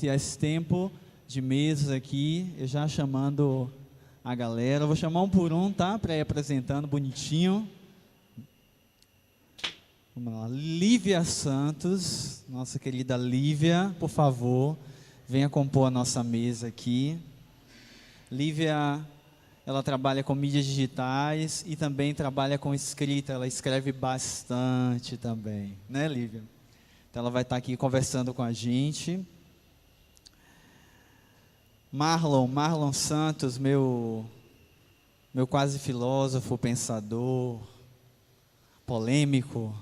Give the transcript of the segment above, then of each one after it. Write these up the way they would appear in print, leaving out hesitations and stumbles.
iniciar esse tempo de mesas aqui, eu já chamando a galera. Eu vou chamar um por um, tá? Para ir apresentando bonitinho. Vamos lá. Lívia Santos, nossa querida Lívia, por favor, venha compor a nossa mesa aqui. Lívia, ela trabalha com mídias digitais e também trabalha com escrita. Ela escreve bastante também, né, Lívia? Então ela vai estar aqui conversando com a gente. Marlon Santos, meu quase filósofo, pensador, polêmico.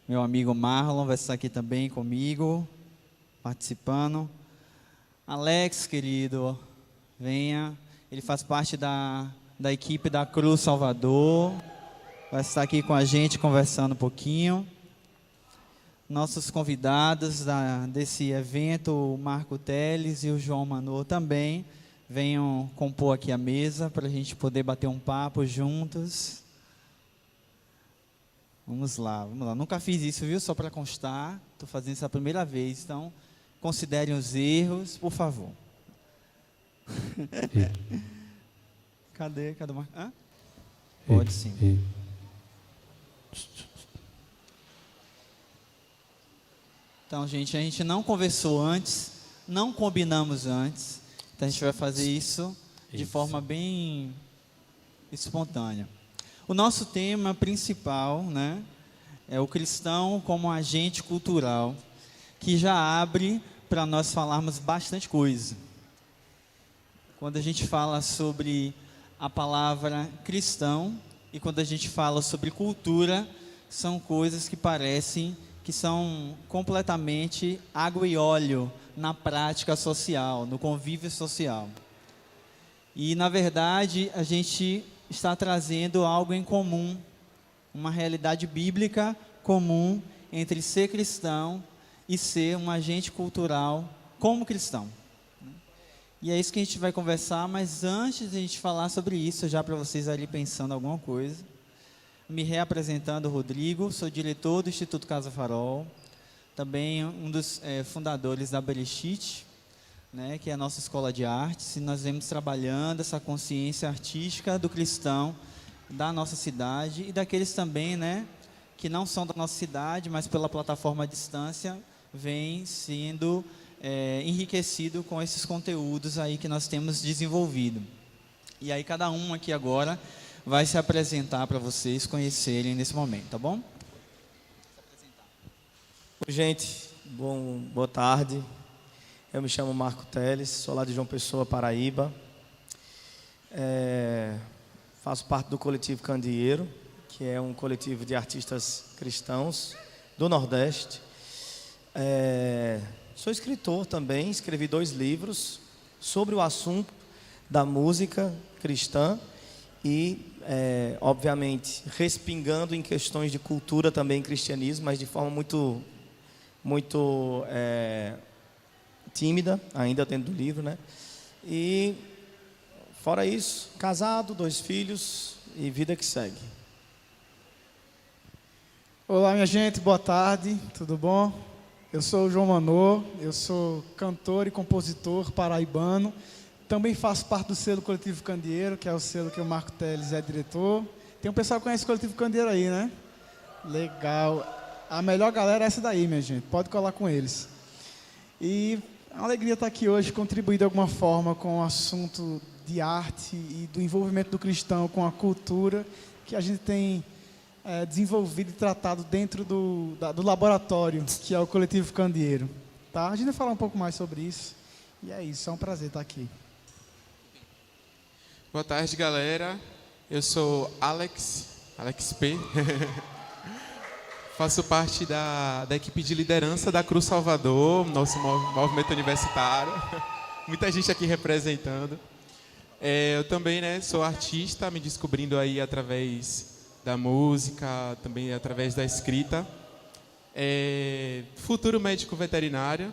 Meu amigo Marlon vai estar aqui também comigo, participando. Alex, querido, venha. Ele faz parte da equipe da Cruz Salvador. Vai estar aqui com a gente conversando um pouquinho. Nossos convidados desse evento, o Marco Teles e o João Manô também, venham compor aqui a mesa para a gente poder bater um papo juntos. Vamos lá. Nunca fiz isso, viu? Só para constar, estou fazendo isso a primeira vez, então considerem os erros, por favor. Cadê o Marco? Hã? Pode sim. Então, gente, a gente não conversou antes, não combinamos antes, então a gente vai fazer isso de forma bem espontânea. O nosso tema principal, né, é o cristão como agente cultural, que já abre para nós falarmos bastante coisa. Quando a gente fala sobre a palavra cristão e quando a gente fala sobre cultura, são coisas que parecem que são completamente água e óleo na prática social, no convívio social. E, na verdade, a gente está trazendo algo em comum, uma realidade bíblica comum entre ser cristão e ser um agente cultural como cristão. E é isso que a gente vai conversar, mas antes de a gente falar sobre isso, já para vocês ali pensando alguma coisa, me reapresentando, Rodrigo, sou diretor do Instituto Casa Farol, também um dos fundadores da Bereshit, né, que é a nossa escola de artes, e nós vemos trabalhando essa consciência artística do cristão da nossa cidade e daqueles também, né, que não são da nossa cidade, mas pela plataforma à distância, vem sendo enriquecido com esses conteúdos aí que nós temos desenvolvido. E aí cada um aqui agora vai se apresentar para vocês conhecerem nesse momento, tá bom? Gente, boa tarde. Eu me chamo Marco Teles, sou lá de João Pessoa, Paraíba. Faço parte do coletivo Candeeiro, que é um coletivo de artistas cristãos do Nordeste. Sou escritor também, escrevi 2 livros sobre o assunto da música cristã e, obviamente, respingando em questões de cultura também, cristianismo, mas de forma muito tímida, ainda dentro do livro, né? E, fora isso, casado, 2 filhos e vida que segue. Olá, minha gente, boa tarde, tudo bom? Eu sou o João Manô, eu sou cantor e compositor paraibano. Também faço parte do selo Coletivo Candeeiro, que é o selo que o Marco Teles é diretor. Tem um pessoal que conhece o Coletivo Candeeiro aí, né? Legal. A melhor galera é essa daí, minha gente. Pode colar com eles. E é uma alegria estar aqui hoje, contribuir de alguma forma com o assunto de arte e do envolvimento do cristão com a cultura que a gente tem desenvolvido e tratado dentro do laboratório, que é o Coletivo Candeeiro. Tá? A gente vai falar um pouco mais sobre isso. E é isso, é um prazer estar aqui. Boa tarde, galera. Eu sou Alex P. Faço parte da equipe de liderança da Cruz Salvador, nosso movimento universitário. Muita gente aqui representando. Eu também, né, sou artista, me descobrindo aí através da música, também através da escrita. Futuro médico veterinário.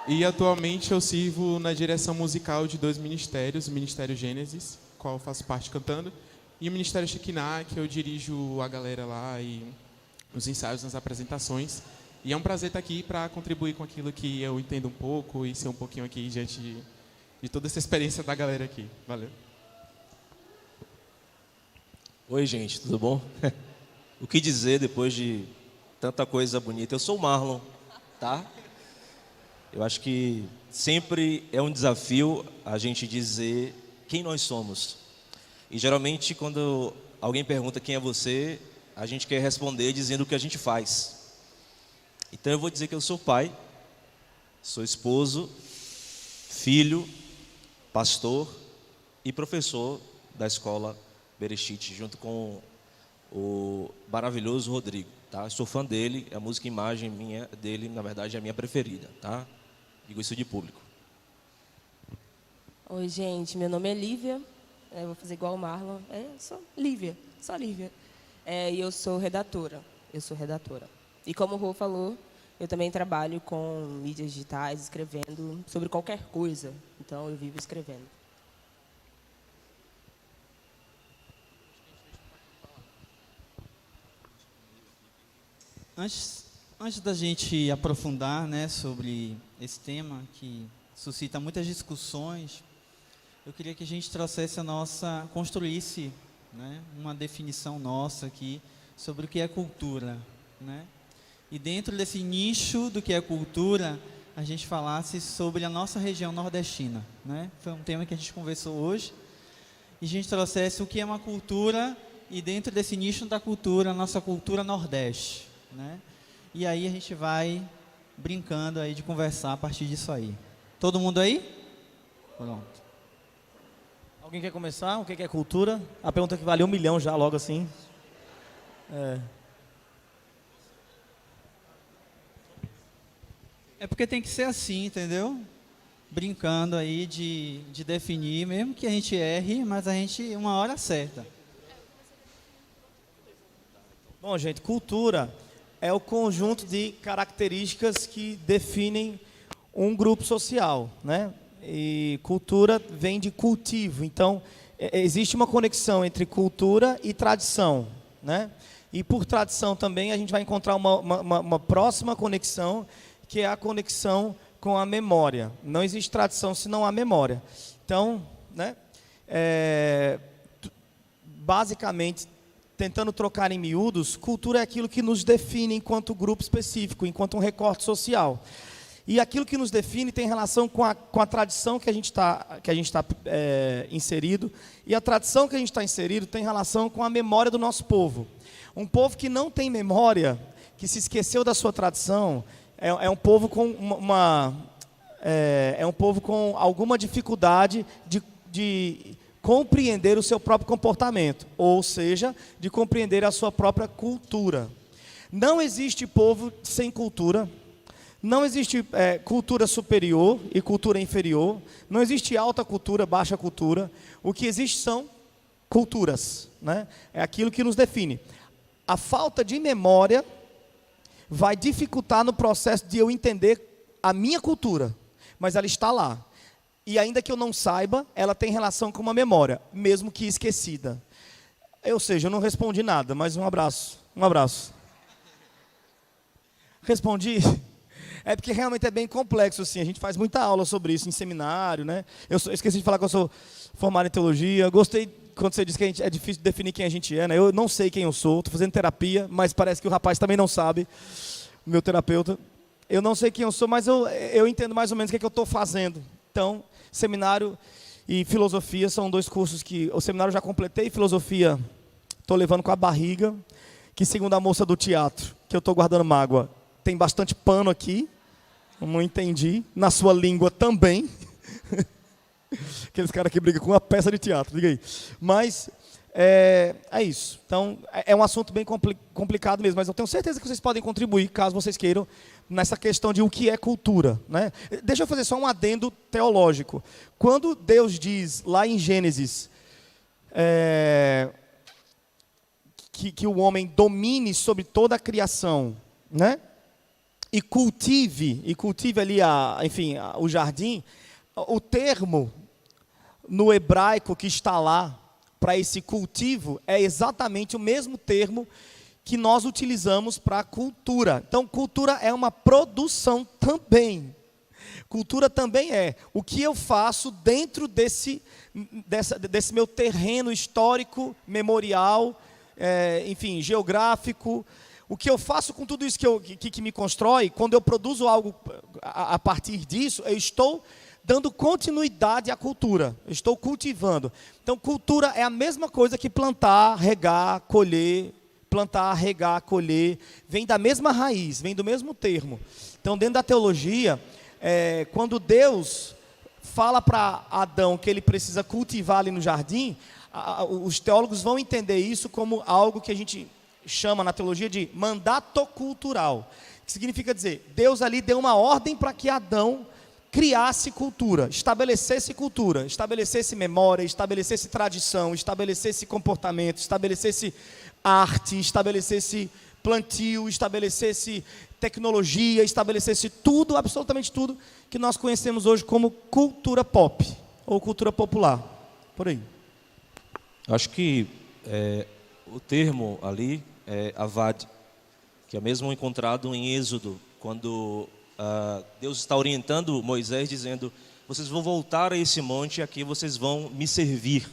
E atualmente eu sirvo na direção musical de 2 ministérios, o Ministério Gênesis, qual eu faço parte cantando, e o Ministério Shekinah, que eu dirijo a galera lá e os ensaios nas apresentações. E é um prazer estar aqui para contribuir com aquilo que eu entendo um pouco e ser um pouquinho aqui diante de toda essa experiência da galera aqui. Valeu. Oi, gente, tudo bom? O que dizer depois de tanta coisa bonita? Eu sou o Marlon, tá? Eu acho que sempre é um desafio a gente dizer quem nós somos. E geralmente quando alguém pergunta quem é você, a gente quer responder dizendo o que a gente faz. Então eu vou dizer que eu sou pai, sou esposo, filho, pastor e professor da escola Bereshit, junto com o maravilhoso Rodrigo, tá? Eu sou fã dele, a música Imagem minha, dele, na verdade, é a minha preferida, tá? Digo isso de público. Oi, gente, meu nome é Lívia, eu vou fazer igual o Marlon, sou Lívia, só Lívia. E eu sou redatora, E como o Rô falou, eu também trabalho com mídias digitais, escrevendo sobre qualquer coisa, então eu vivo escrevendo. Antes da gente aprofundar, né, sobre esse tema que suscita muitas discussões, eu queria que a gente construísse, né, uma definição nossa aqui sobre o que é cultura, né? E dentro desse nicho do que é cultura, a gente falasse sobre a nossa região nordestina, né? Foi um tema que a gente conversou hoje, e a gente trouxesse o que é uma cultura, e dentro desse nicho da cultura, a nossa cultura nordeste, né? E aí a gente vai brincando aí de conversar a partir disso aí. Todo mundo aí? Pronto. Alguém quer começar? O que é cultura? A pergunta que valeu 1 milhão já, logo assim. É porque tem que ser assim, entendeu? Brincando aí de definir, mesmo que a gente erre, mas a gente, uma hora acerta. Bom, gente, cultura é o conjunto de características que definem um grupo social, né? E cultura vem de cultivo. Então, existe uma conexão entre cultura e tradição, né? E por tradição também a gente vai encontrar uma próxima conexão, que é a conexão com a memória. Não existe tradição se não há memória. Então, né? Basicamente, tentando trocar em miúdos, cultura é aquilo que nos define enquanto grupo específico, enquanto um recorte social. E aquilo que nos define tem relação com a tradição que a gente está inserido, e a tradição que a gente está inserido tem relação com a memória do nosso povo. Um povo que não tem memória, que se esqueceu da sua tradição, é um povo com um povo com alguma dificuldade de compreender o seu próprio comportamento, ou seja, de compreender a sua própria cultura. Não existe povo sem cultura, não existe cultura superior e cultura inferior, não existe alta cultura, baixa cultura. O que existe são culturas, né? É aquilo que nos define. A falta de memória vai dificultar no processo de eu entender a minha cultura, mas ela está lá. E ainda que eu não saiba, ela tem relação com uma memória, mesmo que esquecida. Ou seja, eu não respondi nada, mas um abraço. Respondi? É porque realmente é bem complexo, assim. A gente faz muita aula sobre isso em seminário, né? Eu esqueci de falar que eu sou formado em teologia. Gostei quando você disse que é difícil definir quem a gente é, né? Eu não sei quem eu sou, estou fazendo terapia, mas parece que o rapaz também não sabe, o meu terapeuta. Eu não sei quem eu sou, mas eu entendo mais ou menos o que eu estou fazendo. Então, seminário e filosofia são 2 cursos que... O seminário eu já completei, filosofia estou levando com a barriga, que segundo a moça do teatro, que eu estou guardando mágoa, tem bastante pano aqui, não entendi, na sua língua também. Aqueles caras que brigam com uma peça de teatro, diga aí. Mas é isso. Então, é um assunto bem complicado mesmo, mas eu tenho certeza que vocês podem contribuir, caso vocês queiram, nessa questão de o que é cultura, né? Deixa eu fazer só um adendo teológico. Quando Deus diz, lá em Gênesis, que o homem domine sobre toda a criação, né? E cultive ali o jardim, o termo no hebraico que está lá para esse cultivo é exatamente o mesmo termo que nós utilizamos para cultura. Então, cultura é uma produção também. Cultura também é o que eu faço dentro desse meu terreno histórico, memorial, enfim, geográfico. O que eu faço com tudo isso que me constrói, quando eu produzo algo a partir disso, eu estou dando continuidade à cultura, eu estou cultivando. Então, cultura é a mesma coisa que plantar, regar, colher. Plantar, regar, colher, vem da mesma raiz, vem do mesmo termo. Então, dentro da teologia, quando Deus fala para Adão que ele precisa cultivar ali no jardim, os teólogos vão entender isso como algo que a gente chama na teologia de mandato cultural, que significa dizer, Deus ali deu uma ordem para que Adão criasse cultura, estabelecesse memória, estabelecesse tradição, estabelecesse comportamento, estabelecesse arte, estabelecesse plantio, estabelecesse tecnologia, estabelecesse tudo, absolutamente tudo, que nós conhecemos hoje como cultura pop, ou cultura popular, por aí. Acho que o termo ali é avad, que é mesmo encontrado em Êxodo, quando Deus está orientando Moisés, dizendo, vocês vão voltar a esse monte, aqui vocês vão me servir.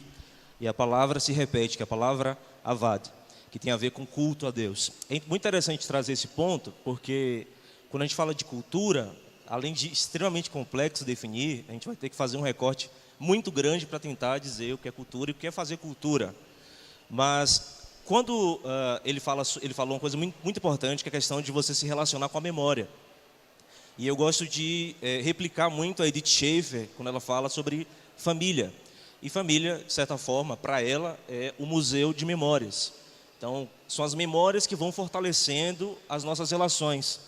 E a palavra se repete, que é a palavra avad, que tem a ver com culto a Deus. É muito interessante trazer esse ponto, porque quando a gente fala de cultura, além de extremamente complexo definir, a gente vai ter que fazer um recorte muito grande para tentar dizer o que é cultura e o que é fazer cultura. Mas quando ele falou uma coisa muito importante, que é a questão de você se relacionar com a memória. E eu gosto de replicar muito a Edith Schaefer, quando ela fala sobre família. E família, de certa forma, para ela, é o museu de memórias. Então, são as memórias que vão fortalecendo as nossas relações.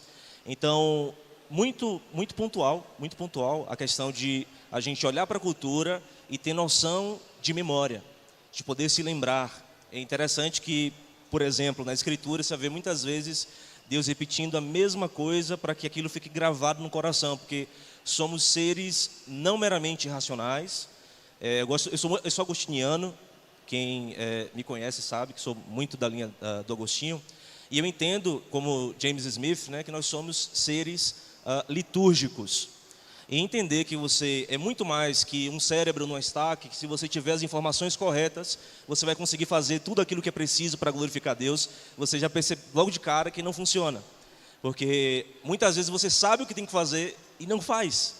Então, muito pontual a questão de a gente olhar para a cultura e ter noção de memória, de poder se lembrar. É interessante que, por exemplo, na Escritura, você vê muitas vezes Deus repetindo a mesma coisa para que aquilo fique gravado no coração, porque somos seres não meramente racionais. Eu sou agostiniano, quem me conhece sabe que sou muito da linha do Agostinho, e eu entendo, como James Smith, que nós somos seres litúrgicos. E entender que você é muito mais que um cérebro no estaque, que se você tiver as informações corretas, você vai conseguir fazer tudo aquilo que é preciso para glorificar Deus, você já percebe logo de cara que não funciona. Porque muitas vezes você sabe o que tem que fazer e não faz.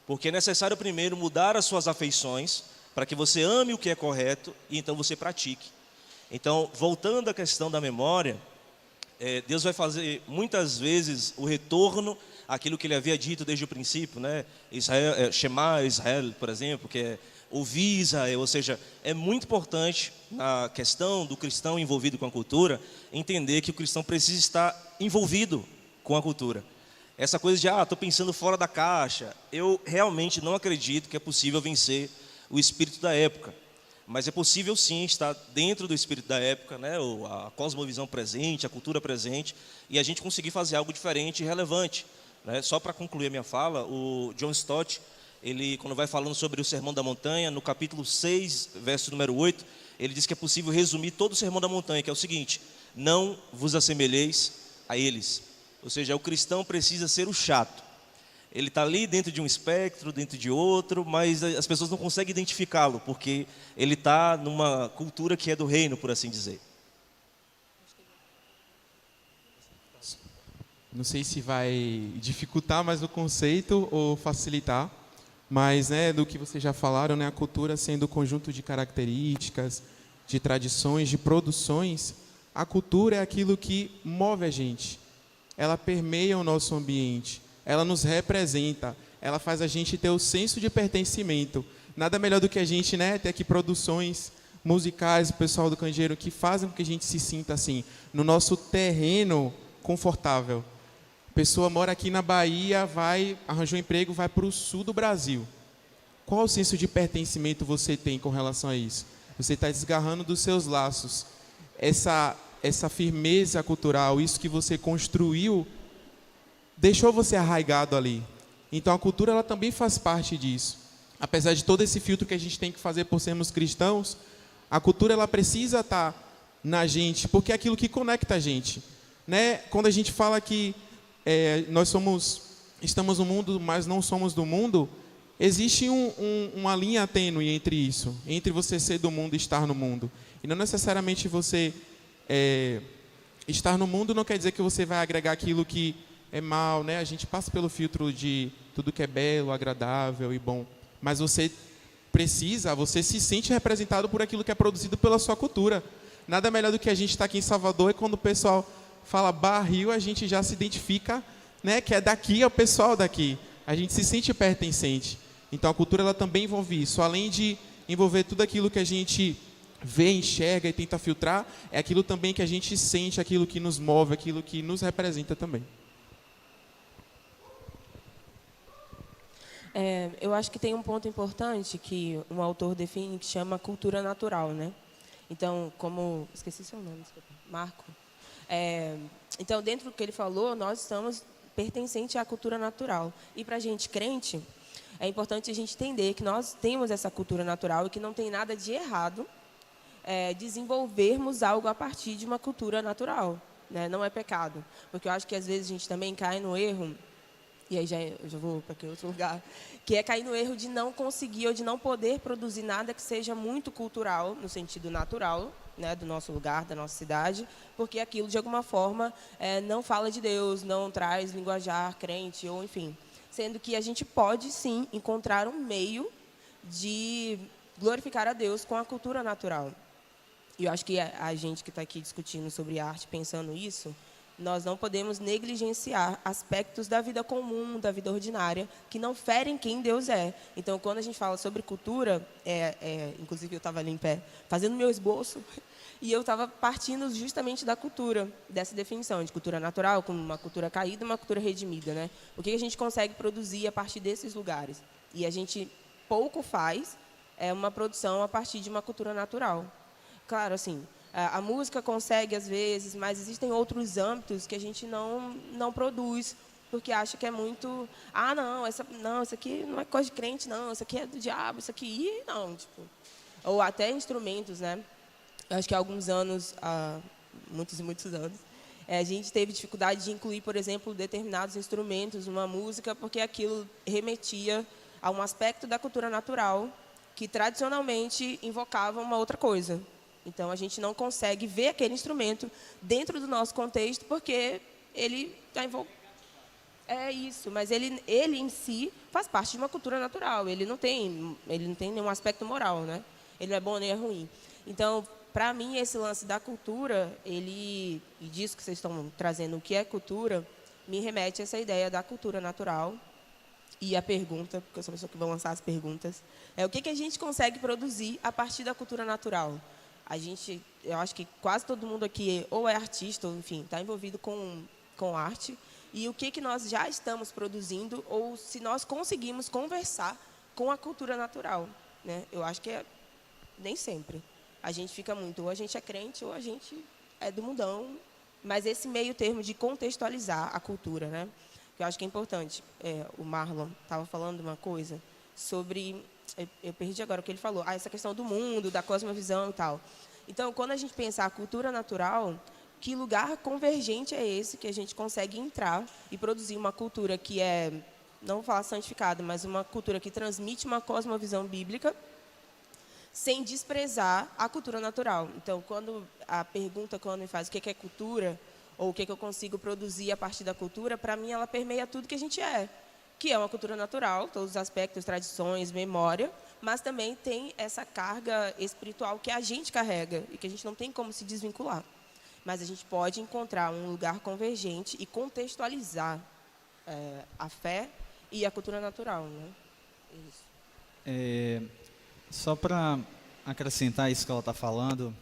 Porque é necessário primeiro mudar as suas afeições, para que você ame o que é correto e então você pratique. Então, voltando à questão da memória, Deus vai fazer muitas vezes o retorno àquilo que ele havia dito desde o princípio, Israel, Shema Israel, por exemplo, que é ouvir Israel, ou seja, é muito importante na questão do cristão envolvido com a cultura, entender que o cristão precisa estar envolvido com a cultura. Essa coisa de, estou pensando fora da caixa, eu realmente não acredito que é possível vencer o espírito da época. Mas é possível sim estar dentro do espírito da época, a cosmovisão presente, a cultura presente, e a gente conseguir fazer algo diferente e relevante. Só para concluir a minha fala, o John Stott, ele, quando vai falando sobre o Sermão da Montanha, no capítulo 6, verso número 8, ele diz que é possível resumir todo o Sermão da Montanha, que é o seguinte: não vos assemelheis a eles. Ou seja, o cristão precisa ser o chato. Ele está ali dentro de um espectro, dentro de outro, mas as pessoas não conseguem identificá-lo, porque ele está numa cultura que é do reino, por assim dizer. Não sei se vai dificultar mais o conceito ou facilitar, mas do que vocês já falaram, a cultura sendo um conjunto de características, de tradições, de produções, a cultura é aquilo que move a gente, ela permeia o nosso ambiente. Ela nos representa, ela faz a gente ter o senso de pertencimento. Nada melhor do que a gente ter aqui produções musicais, o pessoal do Candeeiro, que fazem com que a gente se sinta assim, no nosso terreno confortável. A pessoa mora aqui na Bahia, arranjou um emprego, vai para o sul do Brasil. Qual o senso de pertencimento você tem com relação a isso? Você está desgarrando dos seus laços. Essa firmeza cultural, isso que você construiu, deixou você arraigado ali. Então a cultura ela também faz parte disso. Apesar de todo esse filtro que a gente tem que fazer por sermos cristãos, a cultura ela precisa estar na gente, porque é aquilo que conecta a gente, né? Quando a gente fala que estamos no mundo, mas não somos do mundo, existe uma linha tênue entre isso, entre você ser do mundo e estar no mundo. E não necessariamente você estar no mundo não quer dizer que você vai agregar aquilo que é mal, né? A gente passa pelo filtro de tudo que é belo, agradável e bom, mas você se sente representado por aquilo que é produzido pela sua cultura. Nada melhor do que a gente estar aqui em Salvador e quando o pessoal fala barril, a gente já se identifica, né, que é daqui, é o pessoal daqui. A gente se sente pertencente. Então a cultura ela também envolve isso. Além de envolver tudo aquilo que a gente vê, enxerga e tenta filtrar, é aquilo também que a gente sente, aquilo que nos move, aquilo que nos representa também. Eu acho que tem um ponto importante que um autor define que chama cultura natural, né? Então, esqueci seu nome, desculpa, Marco. Então, dentro do que ele falou, nós estamos pertencentes à cultura natural. E para a gente crente, é importante a gente entender que nós temos essa cultura natural e que não tem nada de errado desenvolvermos algo a partir de uma cultura natural, né? Não é pecado. Porque eu acho que às vezes a gente também cai no erro, e aí eu já vou para aquele outro lugar, que é cair no erro de não conseguir ou de não poder produzir nada que seja muito cultural, no sentido natural, né, do nosso lugar, da nossa cidade, porque aquilo, de alguma forma, não fala de Deus, não traz linguajar crente, ou enfim. Sendo que a gente pode, sim, encontrar um meio de glorificar a Deus com a cultura natural. E eu acho que a gente que está aqui discutindo sobre arte, pensando isso, nós não podemos negligenciar aspectos da vida comum, da vida ordinária, que não ferem quem Deus é. Então, quando a gente fala sobre cultura, inclusive eu estava ali em pé, fazendo meu esboço, e eu estava partindo justamente da cultura, dessa definição de cultura natural, como uma cultura caída e uma cultura redimida, né? O que a gente consegue produzir a partir desses lugares? E a gente pouco faz uma produção a partir de uma cultura natural. Claro, assim, a música consegue, às vezes, mas existem outros âmbitos que a gente não produz, porque acha que é muito... isso aqui não é coisa de crente, não. Isso aqui é do diabo, isso aqui... Não, tipo... Ou até instrumentos, né? Eu acho que há alguns anos, muitos e muitos anos, a gente teve dificuldade de incluir, por exemplo, determinados instrumentos numa música, porque aquilo remetia a um aspecto da cultura natural que, tradicionalmente, invocava uma outra coisa. Então, a gente não consegue ver aquele instrumento dentro do nosso contexto, porque ele está envolvido. É isso, mas ele em si faz parte de uma cultura natural. Ele não tem nenhum aspecto moral, né? Ele não é bom nem é ruim. Então, para mim, esse lance da cultura, e disso que vocês estão trazendo, o que é cultura, me remete a essa ideia da cultura natural. E a pergunta, porque eu sou a pessoa que vai lançar as perguntas, o que a gente consegue produzir a partir da cultura natural? Eu acho que quase todo mundo aqui ou é artista, ou, enfim, está envolvido com arte. E o que nós já estamos produzindo, ou se nós conseguimos conversar com a cultura natural, né? Eu acho que nem sempre. A gente fica muito, ou a gente é crente, ou a gente é do mundão. Mas esse meio termo de contextualizar a cultura, né? Que eu acho que é importante. O Marlon estava falando uma coisa sobre... Eu perdi agora o que ele falou. Essa questão do mundo, da cosmovisão e tal. Então, quando a gente pensa a cultura natural, que lugar convergente é esse que a gente consegue entrar e produzir uma cultura que não vou falar santificada, mas uma cultura que transmite uma cosmovisão bíblica, sem desprezar a cultura natural. Então, quando me faz o que é cultura, ou o que eu consigo produzir a partir da cultura, para mim ela permeia tudo que a gente é, que é uma cultura natural, todos os aspectos, tradições, memória, mas também tem essa carga espiritual que a gente carrega e que a gente não tem como se desvincular. Mas a gente pode encontrar um lugar convergente e contextualizar a fé e a cultura natural, né? Isso. Só para acrescentar isso que ela está falando,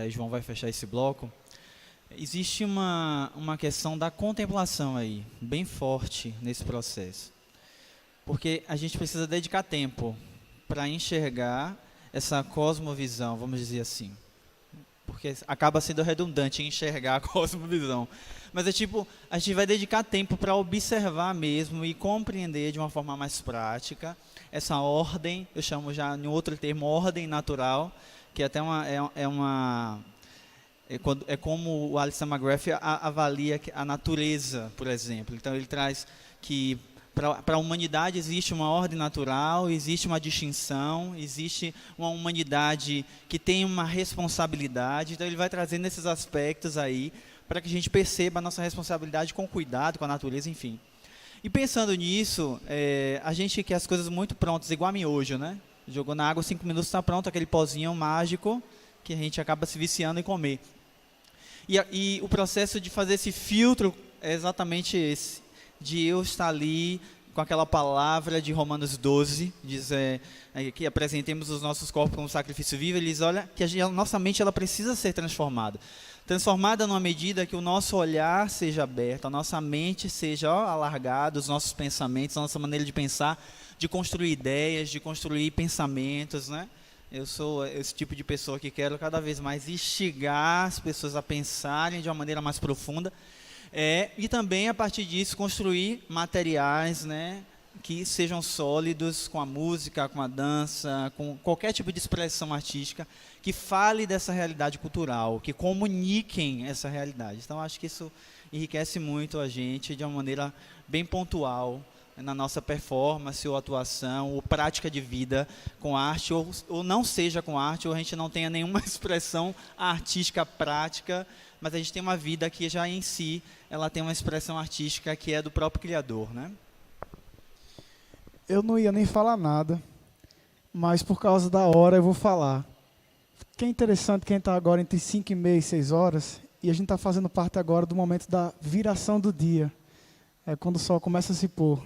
João vai fechar esse bloco. Existe uma questão da contemplação aí, bem forte nesse processo. Porque a gente precisa dedicar tempo para enxergar essa cosmovisão, vamos dizer assim. Porque acaba sendo redundante enxergar a cosmovisão. Mas a gente vai dedicar tempo para observar mesmo e compreender de uma forma mais prática essa ordem, eu chamo já em outro termo, ordem natural, que até É como o Alistair McGrath avalia a natureza, por exemplo. Então, ele traz que para a humanidade existe uma ordem natural, existe uma distinção, existe uma humanidade que tem uma responsabilidade. Então, ele vai trazendo esses aspectos aí para que a gente perceba a nossa responsabilidade com cuidado com a natureza, enfim. E pensando nisso, a gente quer as coisas muito prontas, igual a miojo, né? Jogou na água, 5 minutos está pronto, aquele pozinho mágico que a gente acaba se viciando em comer. E o processo de fazer esse filtro é exatamente esse, de eu estar ali com aquela palavra de Romanos 12, diz que apresentemos os nossos corpos como sacrifício vivo. Ele diz, olha, que a nossa mente ela precisa ser transformada. Transformada numa medida que o nosso olhar seja aberto, a nossa mente seja alargada, os nossos pensamentos, a nossa maneira de pensar, de construir ideias, de construir pensamentos, né? Eu sou esse tipo de pessoa que quero cada vez mais instigar as pessoas a pensarem de uma maneira mais profunda. E também, a partir disso, construir materiais, né, que sejam sólidos com a música, com a dança, com qualquer tipo de expressão artística, que fale dessa realidade cultural, que comuniquem essa realidade. Então, acho que isso enriquece muito a gente de uma maneira bem pontual, na nossa performance ou atuação ou prática de vida com arte, ou não seja com arte, ou a gente não tenha nenhuma expressão artística prática, mas a gente tem uma vida que já em si, ela tem uma expressão artística que é do próprio Criador, né? Eu não ia nem falar nada, mas por causa da hora eu vou falar. Que é interessante quem está agora entre 5h30 e 6 horas, e a gente está fazendo parte agora do momento da viração do dia, quando o sol começa a se pôr.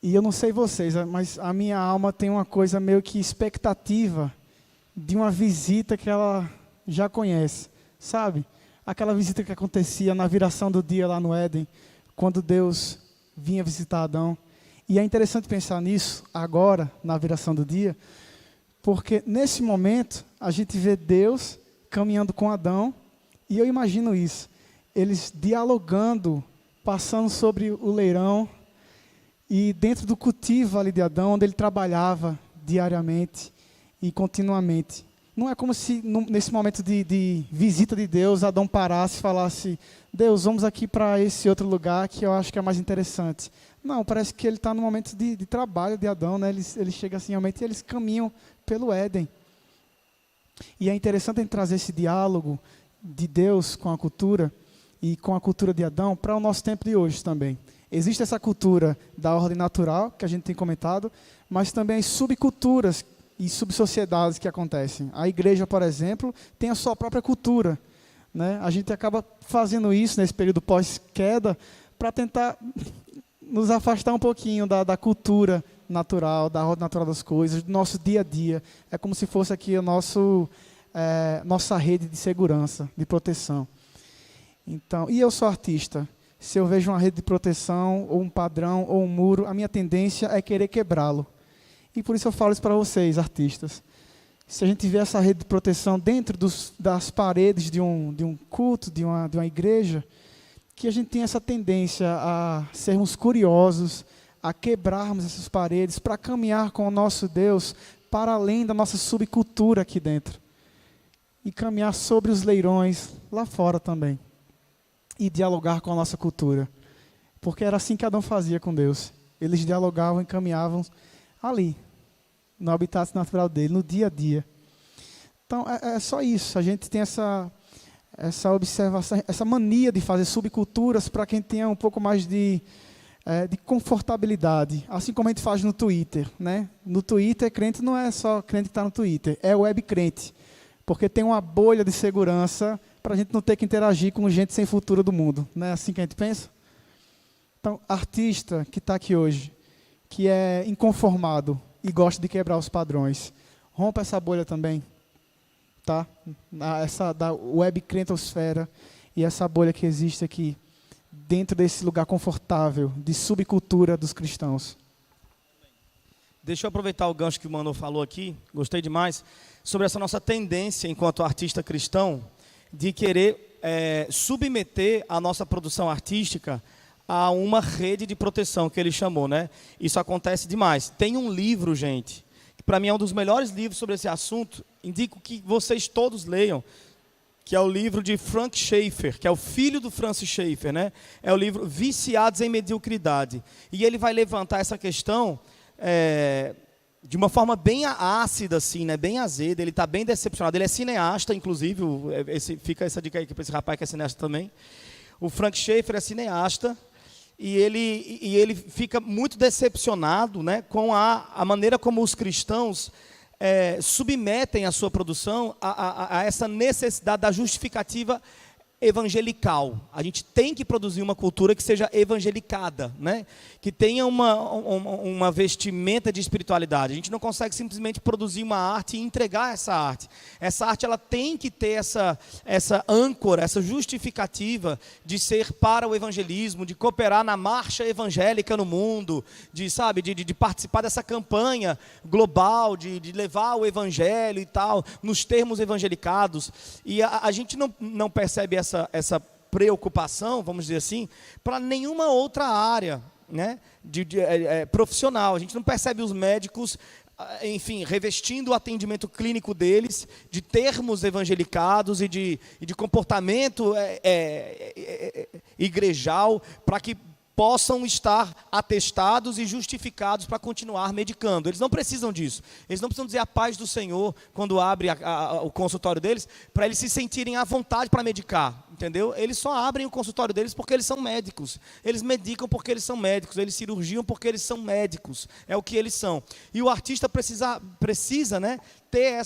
E eu não sei vocês, mas a minha alma tem uma coisa meio que expectativa de uma visita que ela já conhece, sabe? Aquela visita que acontecia na viração do dia lá no Éden, quando Deus vinha visitar Adão. E é interessante pensar nisso agora, na viração do dia, porque nesse momento a gente vê Deus caminhando com Adão, e eu imagino isso, eles dialogando, passando sobre o leirão, e dentro do cultivo ali de Adão, onde ele trabalhava diariamente e continuamente. Não é como se, nesse momento de visita de Deus, Adão parasse e falasse, Deus, vamos aqui para esse outro lugar que eu acho que é mais interessante. Não, parece que ele está no momento de trabalho de Adão, né? Ele chega assim, realmente, e eles caminham pelo Éden. E é interessante a gente trazer esse diálogo de Deus com a cultura e com a cultura de Adão para o nosso tempo de hoje também. Existe essa cultura da ordem natural, que a gente tem comentado, mas também as subculturas e subsociedades que acontecem. A igreja, por exemplo, tem a sua própria cultura, né? A gente acaba fazendo isso nesse período pós-queda para tentar nos afastar um pouquinho da cultura natural, da ordem natural das coisas, do nosso dia a dia. É como se fosse aqui a nossa rede de segurança, de proteção. Então, e eu sou artista. Se eu vejo uma rede de proteção, ou um padrão, ou um muro, a minha tendência é querer quebrá-lo. E por isso eu falo isso para vocês, artistas. Se a gente vê essa rede de proteção dentro das paredes de um culto, de uma igreja, que a gente tem essa tendência a sermos curiosos, a quebrarmos essas paredes, para caminhar com o nosso Deus para além da nossa subcultura aqui dentro. E caminhar sobre os leirões lá fora também. E dialogar com a nossa cultura. Porque era assim que Adão fazia com Deus. Eles dialogavam e caminhavam ali, no habitat natural dele, no dia a dia. Então, é só isso. A gente tem essa observação, essa mania de fazer subculturas para quem tenha um pouco mais de confortabilidade. Assim como a gente faz no Twitter, né? No Twitter, crente não é só crente que está no Twitter, é web crente. Porque tem uma bolha de segurança para a gente não ter que interagir com gente sem futuro do mundo. Não é assim que a gente pensa? Então, artista que está aqui hoje, que é inconformado e gosta de quebrar os padrões, rompa essa bolha também. Tá? Essa da web crentosfera e essa bolha que existe aqui, dentro desse lugar confortável, de subcultura dos cristãos. Deixa eu aproveitar o gancho que o Mano falou aqui, gostei demais, sobre essa nossa tendência, enquanto artista cristão, de querer submeter a nossa produção artística a uma rede de proteção, que ele chamou, né? Isso acontece demais. Tem um livro, gente, que para mim é um dos melhores livros sobre esse assunto, indico que vocês todos leiam, que é o livro de Frank Schaeffer, que é o filho do Francis Schaeffer, né? É o livro Viciados em Mediocridade. E ele vai levantar essa questão de uma forma bem ácida, assim, né? Bem azeda. Ele está bem decepcionado. Ele é cineasta, inclusive. Fica essa dica aí para esse rapaz que é cineasta também. O Frank Schaeffer é cineasta. E ele fica muito decepcionado, né, com a maneira como os cristãos submetem a sua produção a essa necessidade da justificativa evangelical. A gente tem que produzir uma cultura que seja evangelicada, né? Que tenha uma vestimenta de espiritualidade. A gente não consegue simplesmente produzir uma arte e entregar essa arte. Essa arte ela tem que ter essa âncora, essa justificativa de ser para o evangelismo, de cooperar na marcha evangélica no mundo, de participar dessa campanha global, de levar o evangelho e tal, nos termos evangelicados. E a gente não percebe essa preocupação, vamos dizer assim, para nenhuma outra área, né, profissional. A gente não percebe os médicos, enfim, revestindo o atendimento clínico deles de termos evangelicados e de comportamento igrejal, para que possam estar atestados e justificados para continuar medicando. Eles não precisam disso. Eles não precisam dizer a paz do Senhor quando abre o consultório deles, para eles se sentirem à vontade para medicar, entendeu? Eles só abrem o consultório deles porque eles são médicos. Eles medicam porque eles são médicos. Eles cirurgiam porque eles são médicos. É o que eles são. E o artista precisa, né, ter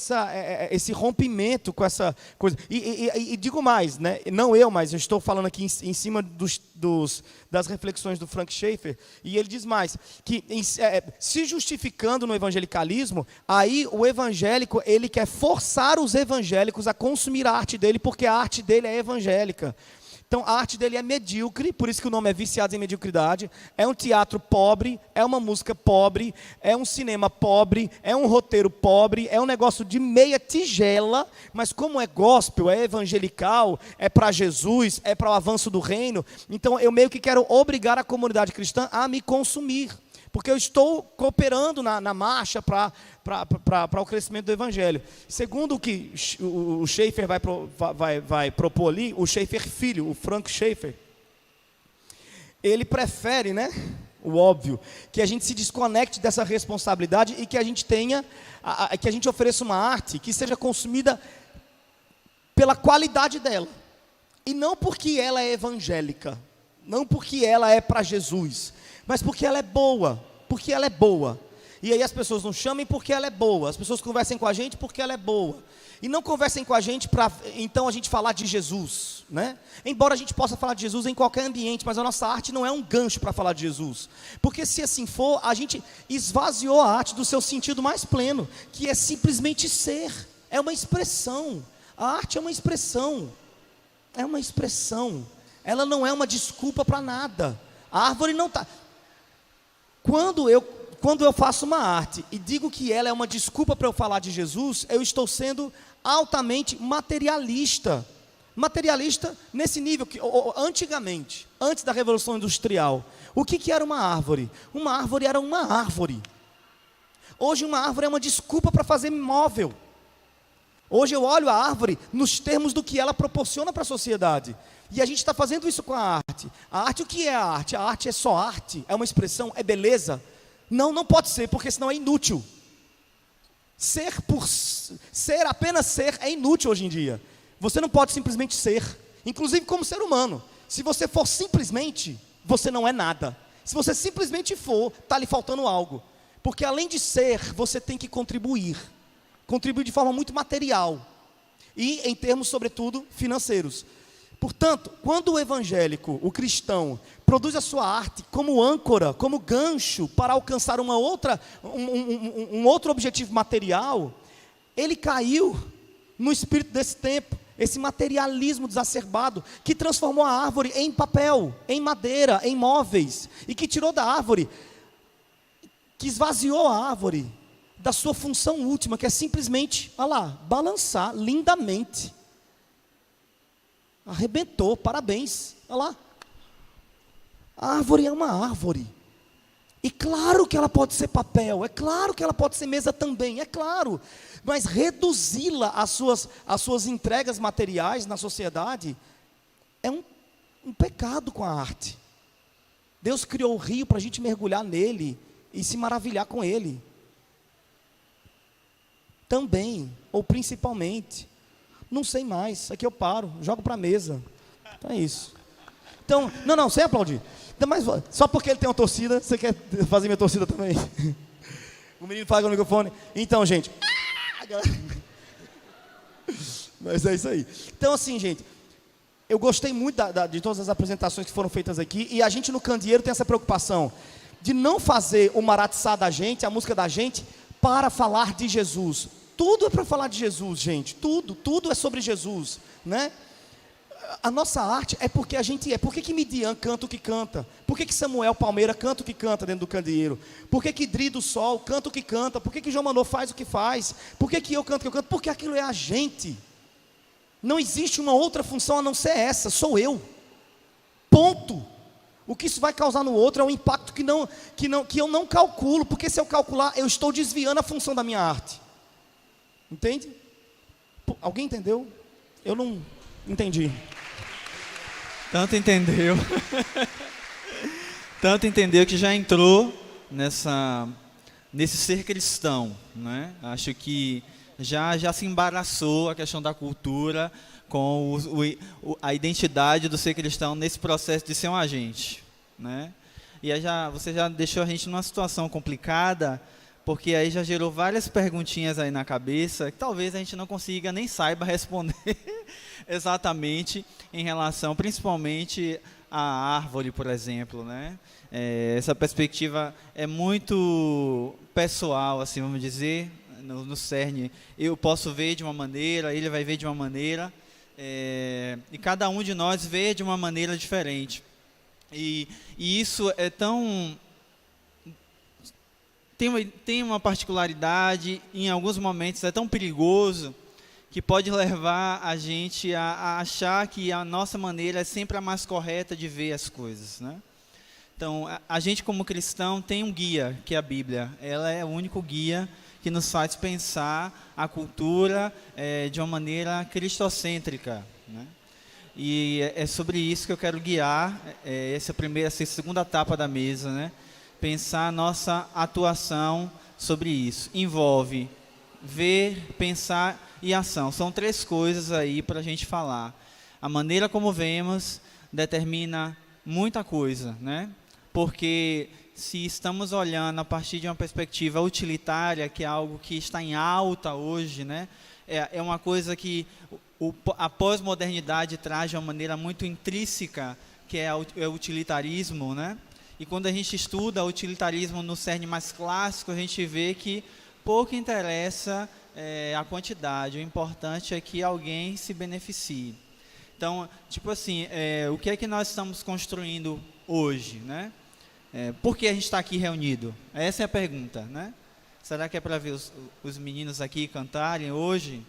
esse rompimento com essa coisa. E digo mais, né? Não eu, mas eu estou falando aqui em cima das reflexões do Frank Schaeffer, e ele diz mais, que se justificando no evangelicalismo, aí o evangélico, ele quer forçar os evangélicos a consumir a arte dele, porque a arte dele é evangélica. Então a arte dele é medíocre, por isso que o nome é Viciados em Mediocridade. É um teatro pobre, é uma música pobre, é um cinema pobre, é um roteiro pobre, é um negócio de meia tigela, mas como é gospel, é evangelical, é para Jesus, é para o avanço do reino, então eu meio que quero obrigar a comunidade cristã a me consumir, porque eu estou cooperando na marcha para o crescimento do evangelho. Segundo o que o Schaeffer vai propor ali, o Schaeffer filho, o Frank Schaeffer, ele prefere, né, o óbvio, que a gente se desconecte dessa responsabilidade e que a gente que a gente ofereça uma arte que seja consumida pela qualidade dela, e não porque ela é evangélica, não porque ela é para Jesus, mas porque ela é boa, E aí as pessoas não chamem porque ela é boa, as pessoas conversem com a gente porque ela é boa. E não conversem com a gente para então a gente falar de Jesus, né? Embora a gente possa falar de Jesus em qualquer ambiente, mas a nossa arte não é um gancho para falar de Jesus. Porque se assim for, a gente esvaziou a arte do seu sentido mais pleno, que é simplesmente ser, é uma expressão. A arte é uma expressão, ela não é uma desculpa para nada. A árvore não está... Quando eu faço uma arte e digo que ela é uma desculpa para eu falar de Jesus, eu estou sendo altamente materialista. Materialista nesse nível que antigamente, antes da Revolução Industrial, o que era uma árvore? Uma árvore era uma árvore. Hoje uma árvore é uma desculpa para fazer móvel. Hoje eu olho a árvore nos termos do que ela proporciona para a sociedade. E a gente está fazendo isso com a arte. A arte, o que é a arte? A arte é só arte? É uma expressão? É beleza? Não pode ser, porque senão é inútil. Apenas ser é inútil hoje em dia. Você não pode simplesmente ser, inclusive como ser humano. Se você for simplesmente, você não é nada. Se você simplesmente for, está lhe faltando algo. Porque além de ser, você tem que contribuir de forma muito material e em termos, sobretudo, financeiros. Portanto, quando o evangélico, o cristão, produz a sua arte como âncora, como gancho para alcançar um outro objetivo material, ele caiu no espírito desse tempo, esse materialismo exacerbado, que transformou a árvore em papel, em madeira, em móveis, e que tirou da árvore, que esvaziou a árvore da sua função última, que é simplesmente, olha lá, balançar lindamente. Arrebentou, parabéns, olha lá. A árvore é uma árvore. E claro que ela pode ser papel, é claro que ela pode ser mesa também, é claro. Mas reduzi-la às suas entregas materiais na sociedade é um pecado com a arte. Deus criou o rio para a gente mergulhar nele e se maravilhar com ele. Também, ou principalmente, não sei mais, aqui eu paro, jogo para a mesa. Então é isso. Então, não, sem aplaudir. Mas só porque ele tem uma torcida, você quer fazer minha torcida também? O menino fala no microfone. Então, gente. Mas é isso aí. Então, assim, gente, eu gostei muito de todas as apresentações que foram feitas aqui. E a gente no Candeeiro tem essa preocupação de não fazer o maratzá da gente, a música da gente, para falar de Jesus. Tudo é para falar de Jesus, gente. Tudo é sobre Jesus, né? A nossa arte é porque a gente é. Por que Midian canta o que canta? Por que Samuel Palmeira canta o que canta dentro do candeeiro? Por que Dri do Sol canta o que canta? Por que João Manô faz o que faz? Por que eu canto o que eu canto? Porque aquilo é a gente. Não existe uma outra função a não ser essa, sou eu. Ponto. O que isso vai causar no outro é um impacto que eu não calculo, porque se eu calcular, eu estou desviando a função da minha arte. Entende? Alguém entendeu? Eu não entendi. Tanto entendeu. Tanto entendeu que já entrou nesse ser cristão, né? Acho que já se embaraçou a questão da cultura com a identidade do ser cristão nesse processo de ser um agente, né? E aí você já deixou a gente numa situação complicada, porque aí já gerou várias perguntinhas aí na cabeça, que talvez a gente não consiga nem saiba responder exatamente em relação, principalmente à árvore, por exemplo, né? Essa perspectiva é muito pessoal, assim, vamos dizer, no cerne. Eu posso ver de uma maneira, ele vai ver de uma maneira, e cada um de nós vê de uma maneira diferente. E isso é tão... Tem uma particularidade, em alguns momentos é tão perigoso, que pode levar a gente a achar que a nossa maneira é sempre a mais correta de ver as coisas, né? Então, a gente como cristão tem um guia, que é a Bíblia. Ela é o único guia que nos faz pensar a cultura de uma maneira cristocêntrica, né? E é sobre isso que eu quero guiar essa segunda etapa da mesa, né? Pensar a nossa atuação sobre isso. Envolve ver, pensar e ação. São 3 coisas aí para a gente falar. A maneira como vemos determina muita coisa, né? Porque se estamos olhando a partir de uma perspectiva utilitária, que é algo que está em alta hoje, né? É uma coisa que a pós-modernidade traz de uma maneira muito intrínseca, que é o utilitarismo, né? E quando a gente estuda o utilitarismo no cerne mais clássico, a gente vê que pouco interessa a quantidade, o importante é que alguém se beneficie. Então, tipo assim, o que é que nós estamos construindo hoje, né? Por que a gente está aqui reunido? Essa é a pergunta, né? Será que é para ver os meninos aqui cantarem hoje?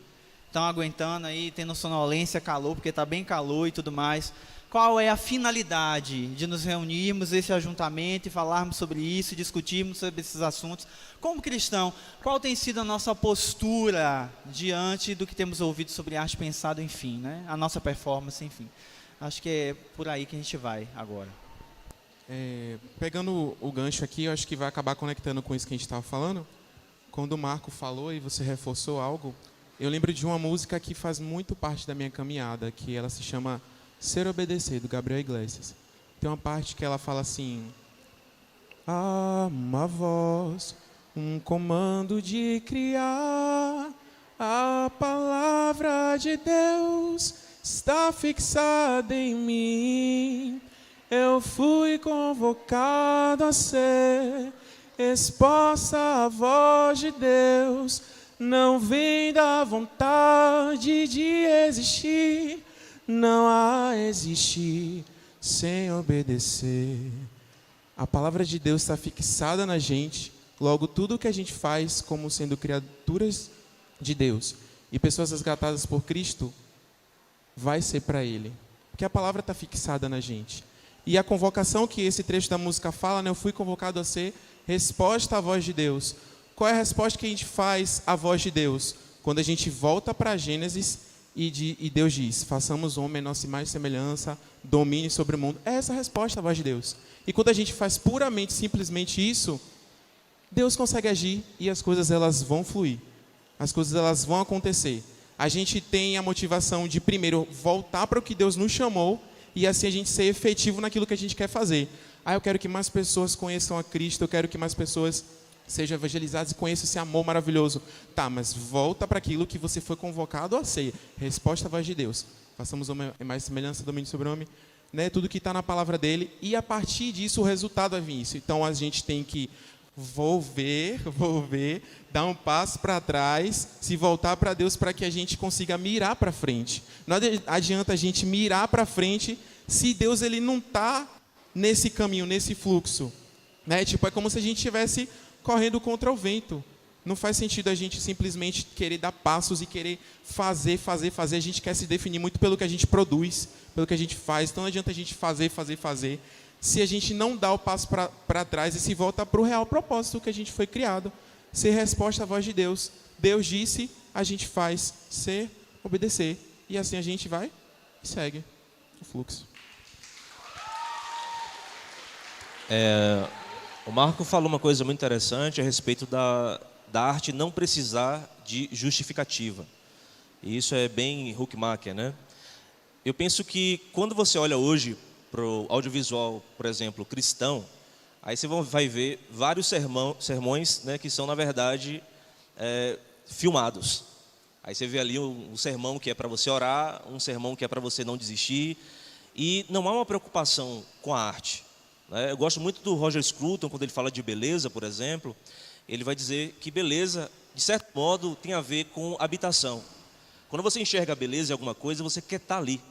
Estão aguentando aí, tendo sonolência, calor, porque está bem calor e tudo mais. Qual é a finalidade de nos reunirmos, esse ajuntamento, e falarmos sobre isso, discutirmos sobre esses assuntos? Como cristão, qual tem sido a nossa postura diante do que temos ouvido sobre arte pensado, enfim, né? A nossa performance, enfim. Acho que é por aí que a gente vai agora. Pegando o gancho aqui, eu acho que vai acabar conectando com isso que a gente estava falando. Quando o Marco falou e você reforçou algo, eu lembro de uma música que faz muito parte da minha caminhada, que ela se chama Ser Obedecer, do Gabriel Iglesias. Tem uma parte que ela fala assim: há uma voz, um comando de criar, a palavra de Deus está fixada em mim. Eu fui convocado a ser exposta à voz de Deus. Não vem da vontade de existir, não há existir sem obedecer. A palavra de Deus está fixada na gente, logo tudo que a gente faz como sendo criaturas de Deus e pessoas resgatadas por Cristo vai ser para Ele, porque a palavra está fixada na gente. E a convocação que esse trecho da música fala, né, eu fui convocado a ser resposta à voz de Deus. Qual é a resposta que a gente faz à voz de Deus? Quando a gente volta para Gênesis e Deus diz, façamos o homem a nossa imagem e semelhança, domine sobre o mundo. É essa a resposta à voz de Deus. E quando a gente faz puramente, simplesmente isso, Deus consegue agir e as coisas elas vão fluir. As coisas elas vão acontecer. A gente tem a motivação de primeiro voltar para o que Deus nos chamou e assim a gente ser efetivo naquilo que a gente quer fazer. Eu quero que mais pessoas conheçam a Cristo, eu quero que mais pessoas sejam evangelizadas e conheçam esse amor maravilhoso. Tá, mas volta para aquilo que você foi convocado a ser. Resposta à voz de Deus. Façamos mais semelhança, domínio sobre o homem, né? Tudo que está na palavra dele. E a partir disso o resultado vai vir isso. Então a gente tem que volver, dar um passo para trás, se voltar para Deus para que a gente consiga mirar para frente. Não adianta a gente mirar para frente se Deus ele não está nesse caminho, nesse fluxo, né? Tipo, é como se a gente estivesse correndo contra o vento. Não faz sentido a gente simplesmente querer dar passos e querer fazer. A gente quer se definir muito pelo que a gente produz, pelo que a gente faz. Então não adianta a gente fazer, se a gente não dá o passo para trás e se volta para o real propósito que a gente foi criado. Ser resposta à voz de Deus. Deus disse, a gente faz. Ser, obedecer. E assim a gente vai e segue o fluxo. O Marco falou uma coisa muito interessante a respeito da arte não precisar de justificativa. E isso é bem Huckmacher, né? Eu penso que quando você olha hoje para o audiovisual, por exemplo, cristão, aí você vai ver vários sermões, né, que são, na verdade, filmados. Aí você vê ali um sermão que é para você orar, um sermão que é para você não desistir, e não há uma preocupação com a arte. Eu gosto muito do Roger Scruton, quando ele fala de beleza, por exemplo, ele vai dizer que beleza, de certo modo, tem a ver com habitação. Quando você enxerga a beleza em alguma coisa, você quer estar ali.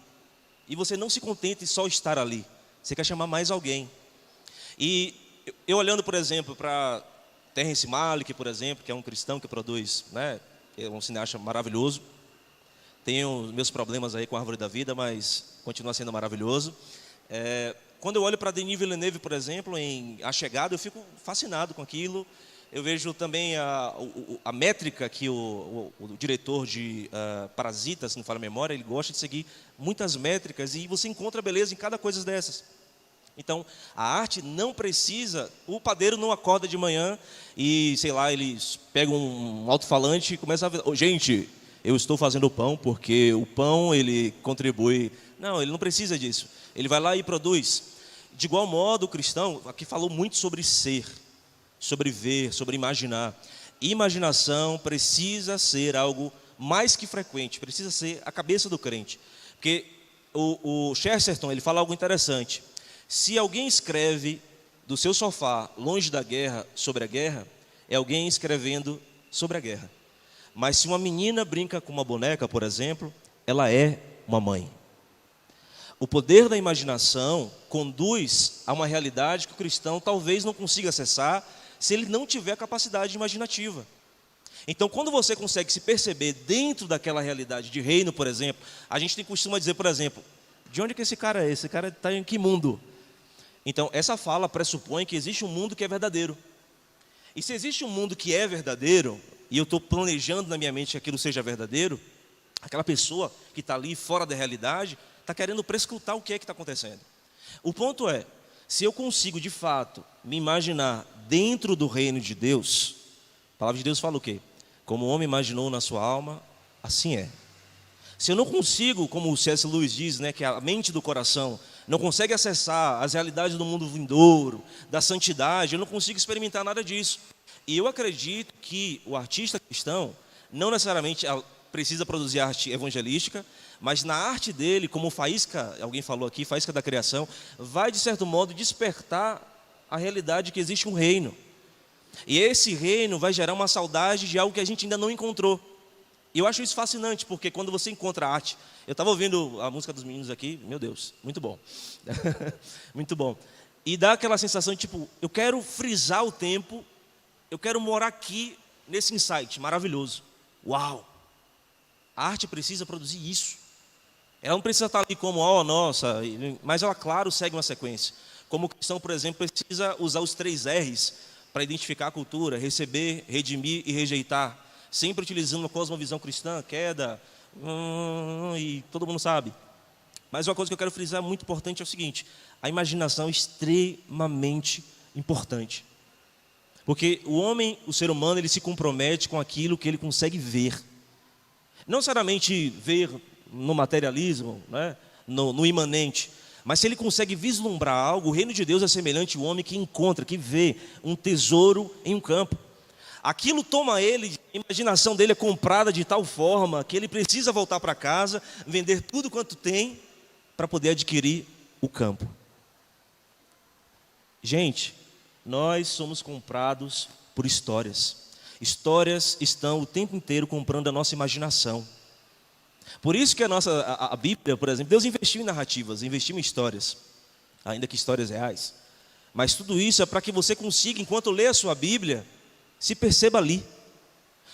E você não se contenta em só estar ali. Você quer chamar mais alguém. E eu olhando, por exemplo, para Terrence Malick, por exemplo, que é um cristão que produz, né, é um cineasta maravilhoso. Tenho meus problemas aí com a Árvore da Vida, mas continua sendo maravilhoso. Quando eu olho para Denis Villeneuve, por exemplo, em A Chegada, eu fico fascinado com aquilo. Eu vejo também a métrica que o diretor de Parasita, se não falha a memória, ele gosta de seguir muitas métricas e você encontra beleza em cada coisa dessas. Então, a arte não precisa... O padeiro não acorda de manhã e, sei lá, ele pega um alto-falante e começa a... Gente, eu estou fazendo o pão porque o pão, ele contribui... Não, ele não precisa disso. Ele vai lá e produz. De igual modo, o cristão aqui falou muito sobre ser, sobre ver, sobre imaginar. Imaginação precisa ser algo mais que frequente, precisa ser a cabeça do crente. Porque o Chesterton, ele fala algo interessante. Se alguém escreve do seu sofá, longe da guerra, sobre a guerra, é alguém escrevendo sobre a guerra. Mas se uma menina brinca com uma boneca, por exemplo, ela é uma mãe. O poder da imaginação conduz a uma realidade que o cristão talvez não consiga acessar se ele não tiver capacidade imaginativa. Então, quando você consegue se perceber dentro daquela realidade de reino, por exemplo, a gente tem costume dizer, por exemplo, de onde que esse cara é? Esse cara está em que mundo? Então, essa fala pressupõe que existe um mundo que é verdadeiro. E se existe um mundo que é verdadeiro, e eu estou planejando na minha mente que aquilo seja verdadeiro, aquela pessoa que está ali fora da realidade está querendo prescrutar o que é que está acontecendo. O ponto é, se eu consigo de fato me imaginar dentro do reino de Deus, a palavra de Deus fala o quê? Como o homem imaginou na sua alma, assim é. Se eu não consigo, como o C.S. Lewis diz, né, que a mente do coração não consegue acessar as realidades do mundo vindouro, da santidade, eu não consigo experimentar nada disso. E eu acredito que o artista cristão não necessariamente precisa produzir arte evangelística, mas na arte dele, como faísca, alguém falou aqui, faísca da criação, vai de certo modo despertar a realidade que existe um reino. E esse reino vai gerar uma saudade de algo que a gente ainda não encontrou. E eu acho isso fascinante, porque quando você encontra arte... Eu estava ouvindo a música dos meninos aqui, meu Deus, muito bom. Muito bom. E dá aquela sensação de, tipo, eu quero frisar o tempo, eu quero morar aqui nesse insight maravilhoso. Uau! A arte precisa produzir isso. Ela não precisa estar ali como, ó, nossa, mas ela, claro, segue uma sequência. Como o cristão, por exemplo, precisa usar os 3 R's para identificar a cultura: receber, redimir e rejeitar. Sempre utilizando uma cosmovisão cristã, queda, e todo mundo sabe. Mas uma coisa que eu quero frisar muito importante é o seguinte: a imaginação é extremamente importante. Porque o homem, o ser humano, ele se compromete com aquilo que ele consegue ver. Não necessariamente ver no materialismo, né? no imanente. Mas se ele consegue vislumbrar algo, o reino de Deus é semelhante ao homem que encontra, que vê um tesouro em um campo. Aquilo toma ele, a imaginação dele é comprada de tal forma que ele precisa voltar para casa, vender tudo quanto tem para poder adquirir o campo. Gente, nós somos comprados por histórias. Histórias estão o tempo inteiro comprando a nossa imaginação. Por isso que a Bíblia, por exemplo, Deus investiu em narrativas, investiu em histórias, ainda que histórias reais. Mas tudo isso é para que você consiga, enquanto lê a sua Bíblia, se perceba ali.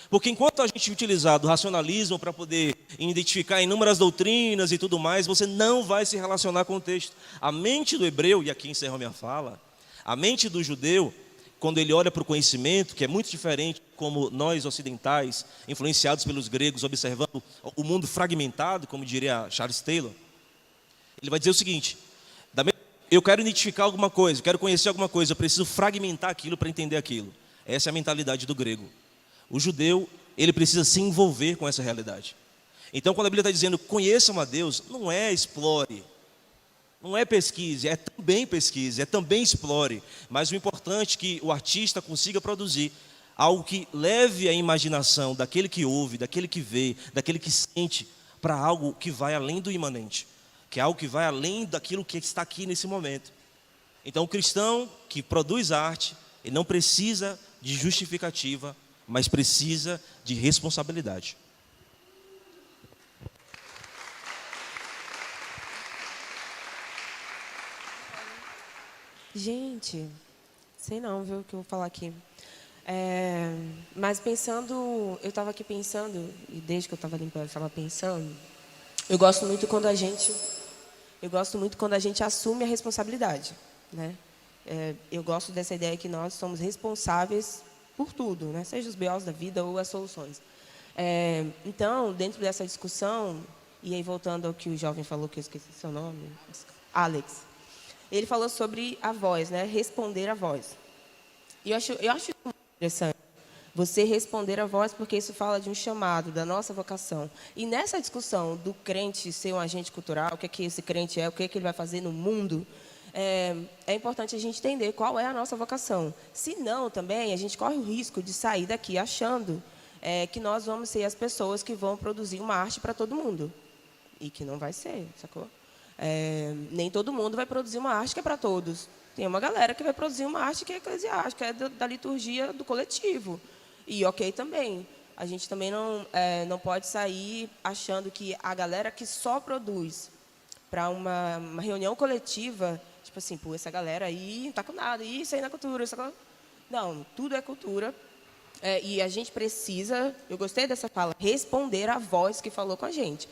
Porque enquanto a gente utilizar do racionalismo para poder identificar inúmeras doutrinas e tudo mais, você não vai se relacionar com o texto. A mente do hebreu, e aqui encerro a minha fala, a mente do judeu, quando ele olha para o conhecimento, que é muito diferente como nós ocidentais, influenciados pelos gregos, observando o mundo fragmentado, como diria Charles Taylor, ele vai dizer o seguinte: eu quero identificar alguma coisa, eu quero conhecer alguma coisa, eu preciso fragmentar aquilo para entender aquilo. Essa é a mentalidade do grego. O judeu, ele precisa se envolver com essa realidade. Então, quando a Bíblia está dizendo conheçam a Deus, não é explore, não é pesquise, é também explore. Mas o importante é que o artista consiga produzir algo que leve a imaginação daquele que ouve, daquele que vê, daquele que sente, para algo que vai além do imanente, que é algo que vai além daquilo que está aqui nesse momento. Então, o cristão que produz arte, ele não precisa de justificativa, mas precisa de responsabilidade. Gente, sei não, viu, o que eu vou falar aqui. Mas pensando, eu estava aqui pensando, e desde que eu estava limpando, eu estava pensando, eu gosto muito quando a gente assume a responsabilidade, né? Eu gosto dessa ideia que nós somos responsáveis por tudo, né? Seja os BOs da vida ou as soluções. Então, dentro dessa discussão, e aí voltando ao que o jovem falou, que eu esqueci seu nome, Alex, ele falou sobre a voz, né? Responder à voz. E eu acho muito interessante você responder à voz, porque isso fala de um chamado, da nossa vocação. E nessa discussão do crente ser um agente cultural, o que é que esse crente é, o que é que ele vai fazer no mundo, é importante a gente entender qual é a nossa vocação. Se não, também, a gente corre o risco de sair daqui achando que nós vamos ser as pessoas que vão produzir uma arte para todo mundo. E que não vai ser, sacou? Nem todo mundo vai produzir uma arte que é para todos. Tem uma galera que vai produzir uma arte que é eclesiástica, é da liturgia do coletivo. E ok também. A gente também não pode sair achando que a galera que só produz para uma reunião coletiva, tipo assim, pô, essa galera aí não está com nada, isso aí não é cultura. Não, tudo é cultura. E a gente precisa, eu gostei dessa fala, responder à voz que falou com a gente.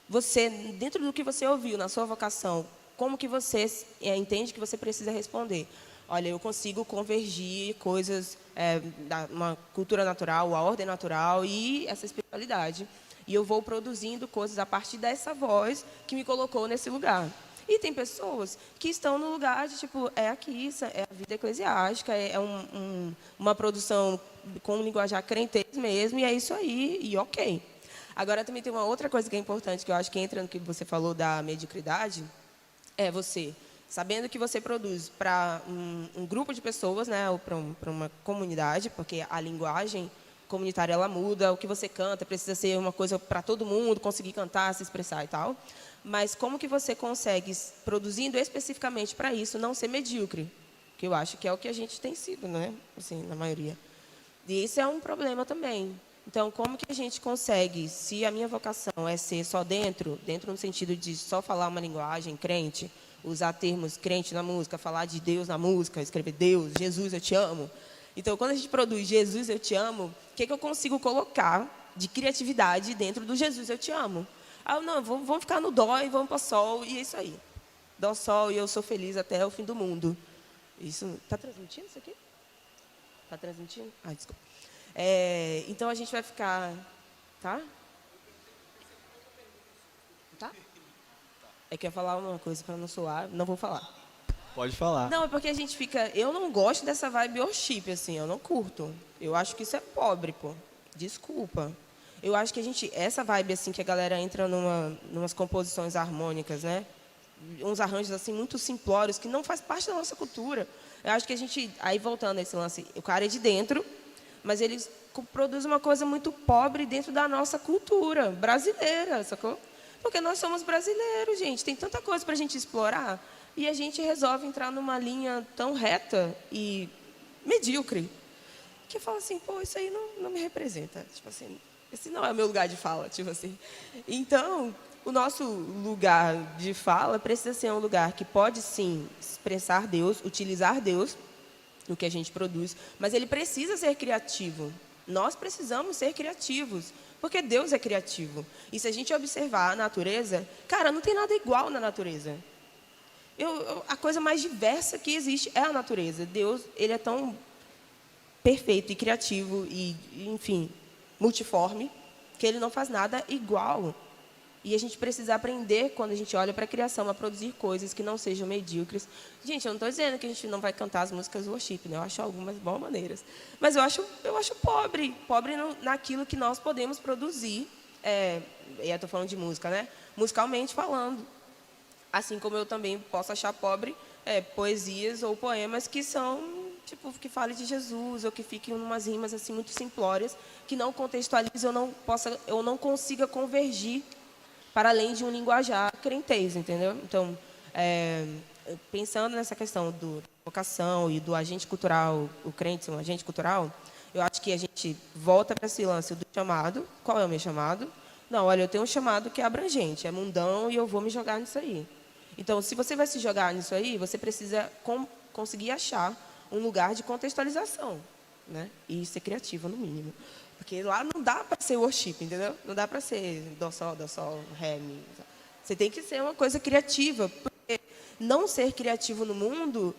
Você, dentro do que você ouviu na sua vocação, como que você entende que você precisa responder? Olha, eu consigo convergir coisas uma cultura natural, a ordem natural e essa espiritualidade. E eu vou produzindo coisas a partir dessa voz que me colocou nesse lugar. E tem pessoas que estão no lugar de, tipo, aqui, é a vida eclesiástica, uma produção com linguajar crentez mesmo, e é isso aí, e ok. Agora, também tem uma outra coisa que é importante, que eu acho que entra no que você falou da mediocridade, é você, sabendo que você produz para um grupo de pessoas, né, ou para uma comunidade, porque a linguagem comunitária ela muda, o que você canta precisa ser uma coisa para todo mundo, conseguir cantar, se expressar e tal. Mas como que você consegue, produzindo especificamente para isso, não ser medíocre? Que eu acho que é o que a gente tem sido, né? Assim, na maioria. E isso é um problema também. Então, como que a gente consegue, se a minha vocação é ser só dentro no sentido de só falar uma linguagem crente, usar termos crente na música, falar de Deus na música, escrever Deus, Jesus, eu te amo. Então, quando a gente produz Jesus, eu te amo, o que eu consigo colocar de criatividade dentro do Jesus, eu te amo? Ah, não, vamos ficar no dó e vamos para sol, e é isso aí. Dó, sol, e eu sou feliz até o fim do mundo. Isso, tá transmitindo isso aqui? Tá transmitindo? Ah, desculpa. Então a gente vai ficar, tá? Tá? É que eu ia falar uma coisa para não soar, não vou falar. Pode falar. Não, é porque a gente fica... Eu não gosto dessa vibe worship, assim, eu não curto. Eu acho que isso é pobre, pô. Desculpa. Eu acho que essa vibe, assim, que a galera entra numas composições harmônicas, né? Uns arranjos, assim, muito simplórios, que não faz parte da nossa cultura. Eu acho que aí voltando a esse lance, o cara é de dentro, mas ele produz uma coisa muito pobre dentro da nossa cultura brasileira, sacou? Porque nós somos brasileiros, gente. Tem tanta coisa para a gente explorar. E a gente resolve entrar numa linha tão reta e medíocre, que fala assim, pô, isso aí não me representa. Tipo assim, esse não é o meu lugar de fala, tipo assim. Então, o nosso lugar de fala precisa ser um lugar que pode, sim, expressar Deus, utilizar Deus no que a gente produz, mas ele precisa ser criativo. Nós precisamos ser criativos, porque Deus é criativo. E se a gente observar a natureza, cara, não tem nada igual na natureza. A coisa mais diversa que existe é a natureza. Deus, ele é tão perfeito e criativo e, enfim, multiforme, que ele não faz nada igual. E a gente precisa aprender, quando a gente olha para a criação, a produzir coisas que não sejam medíocres. Gente, eu não estou dizendo que a gente não vai cantar as músicas worship, né? Eu acho algumas boas maneiras. Mas eu acho pobre naquilo que nós podemos produzir. Eu estou falando de música, né? Musicalmente falando. Assim como eu também posso achar pobre poesias ou poemas que são, tipo, que falem de Jesus, ou que fiquem em umas rimas assim, muito simplórias, que não contextualizam, eu não consiga convergir para além de um linguajar crentez, entendeu? Então, pensando nessa questão da vocação e do agente cultural, o crente ser um agente cultural, eu acho que a gente volta para esse lance do chamado. Qual é o meu chamado? Não, olha, eu tenho um chamado que é abrangente, é mundão, e eu vou me jogar nisso aí. Então, se você vai se jogar nisso aí, você precisa conseguir achar um lugar de contextualização, né? E ser criativa, no mínimo. Porque lá não dá para ser worship, entendeu? Não dá para ser dó, sol, ré, mi. Você tem que ser uma coisa criativa, porque não ser criativo no mundo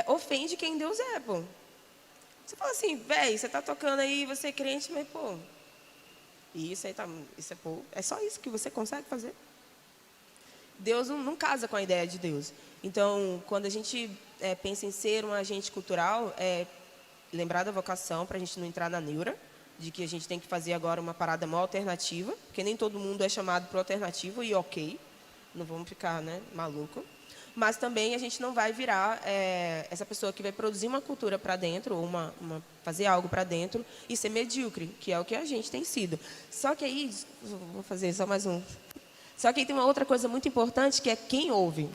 ofende quem Deus é, pô. Você fala assim, velho, você está tocando aí, você é crente, mas, pô, isso aí é só isso que você consegue fazer. Deus não casa com a ideia de Deus. Então, quando a gente pensa em ser um agente cultural, lembrar da vocação, para a gente não entrar na neura, de que a gente tem que fazer agora uma parada mó alternativa, porque nem todo mundo é chamado para o alternativo, e ok, não vamos ficar, né, maluco. Mas também a gente não vai virar essa pessoa que vai produzir uma cultura para dentro, ou fazer algo para dentro, e ser medíocre, que é o que a gente tem sido. Só que aí, vou fazer só mais um. Só que aí tem uma outra coisa muito importante, que é quem ouve.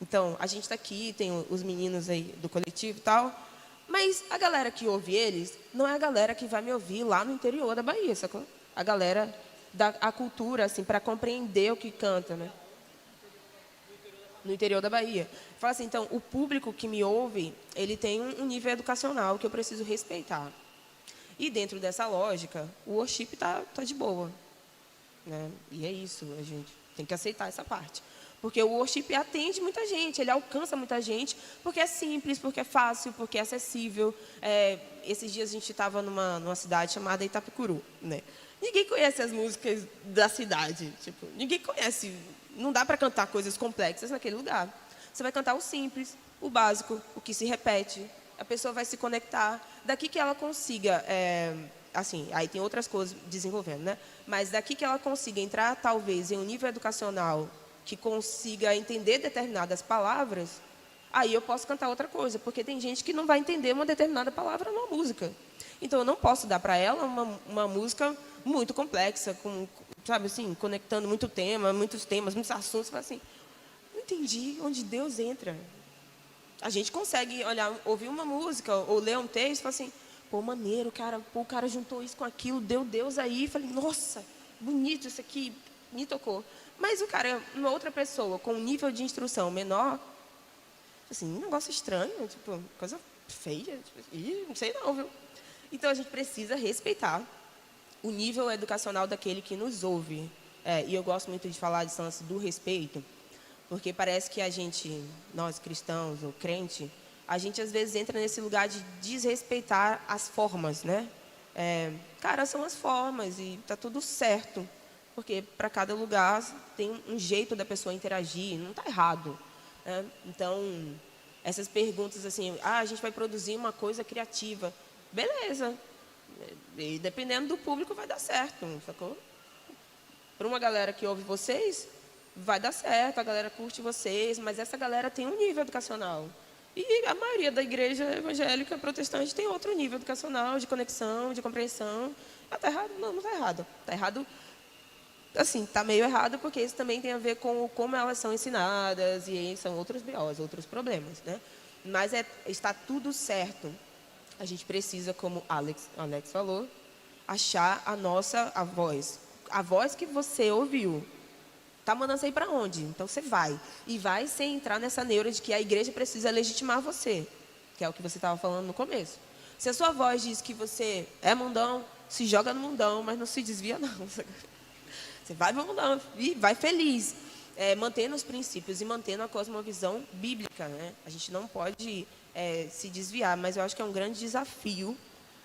Então, a gente está aqui, tem os meninos aí do coletivo e tal, mas a galera que ouve eles não é a galera que vai me ouvir lá no interior da Bahia, sacou? A galera da cultura, assim, para compreender o que canta, né? No interior da Bahia. Fala assim, então, o público que me ouve, ele tem um nível educacional que eu preciso respeitar. E dentro dessa lógica, o worship tá de boa, né? E é isso, a gente tem que aceitar essa parte. Porque o worship atende muita gente, ele alcança muita gente, porque é simples, porque é fácil, porque é acessível. Esses dias a gente estava numa cidade chamada Itapecuru, né? Ninguém conhece as músicas da cidade, tipo, ninguém conhece, não dá para cantar coisas complexas naquele lugar. Você vai cantar o simples, o básico, o que se repete, a pessoa vai se conectar, daqui que ela consiga... assim, aí tem outras coisas desenvolvendo, né? Mas daqui que ela consiga entrar, talvez, em um nível educacional que consiga entender determinadas palavras, aí eu posso cantar outra coisa, porque tem gente que não vai entender uma determinada palavra numa música. Então, eu não posso dar para ela uma música muito complexa, sabe assim, conectando muitos temas, muitos assuntos. Fala assim, não entendi onde Deus entra. A gente consegue ouvir uma música ou ler um texto e falar assim, pô, maneiro, cara, o cara juntou isso com aquilo, deu Deus aí. Falei, nossa, bonito isso aqui, me tocou. Mas o cara, uma outra pessoa com um nível de instrução menor, assim, um negócio estranho, tipo, coisa feia, tipo, não sei não, viu? Então, a gente precisa respeitar o nível educacional daquele que nos ouve. e eu gosto muito de falar desse lance do respeito, porque parece que a gente, nós cristãos ou crente, a gente às vezes entra nesse lugar de desrespeitar as formas, né? Cara, são as formas e tá tudo certo, porque para cada lugar tem um jeito da pessoa interagir, não está errado, né? Então, essas perguntas assim, a gente vai produzir uma coisa criativa, beleza, e dependendo do público vai dar certo, sacou? Para uma galera que ouve vocês, vai dar certo, a galera curte vocês, mas essa galera tem um nível educacional. E a maioria da igreja evangélica protestante tem outro nível educacional, de conexão, de compreensão. Está errado? Não está errado. Está errado, assim, está meio errado, porque isso também tem a ver com como elas são ensinadas, e aí são outros BOs, outros problemas, né? Mas está tudo certo. A gente precisa, como Alex falou, achar a voz. A voz que você ouviu. Tá mandando você ir para onde? Então você vai. E vai sem entrar nessa neura de que a igreja precisa legitimar você, que é o que você estava falando no começo. Se a sua voz diz que você é mundão, se joga no mundão, mas não se desvia, não. Você vai para o mundão e vai feliz, mantendo os princípios e mantendo a cosmovisão bíblica, né? A gente não pode se desviar, mas eu acho que é um grande desafio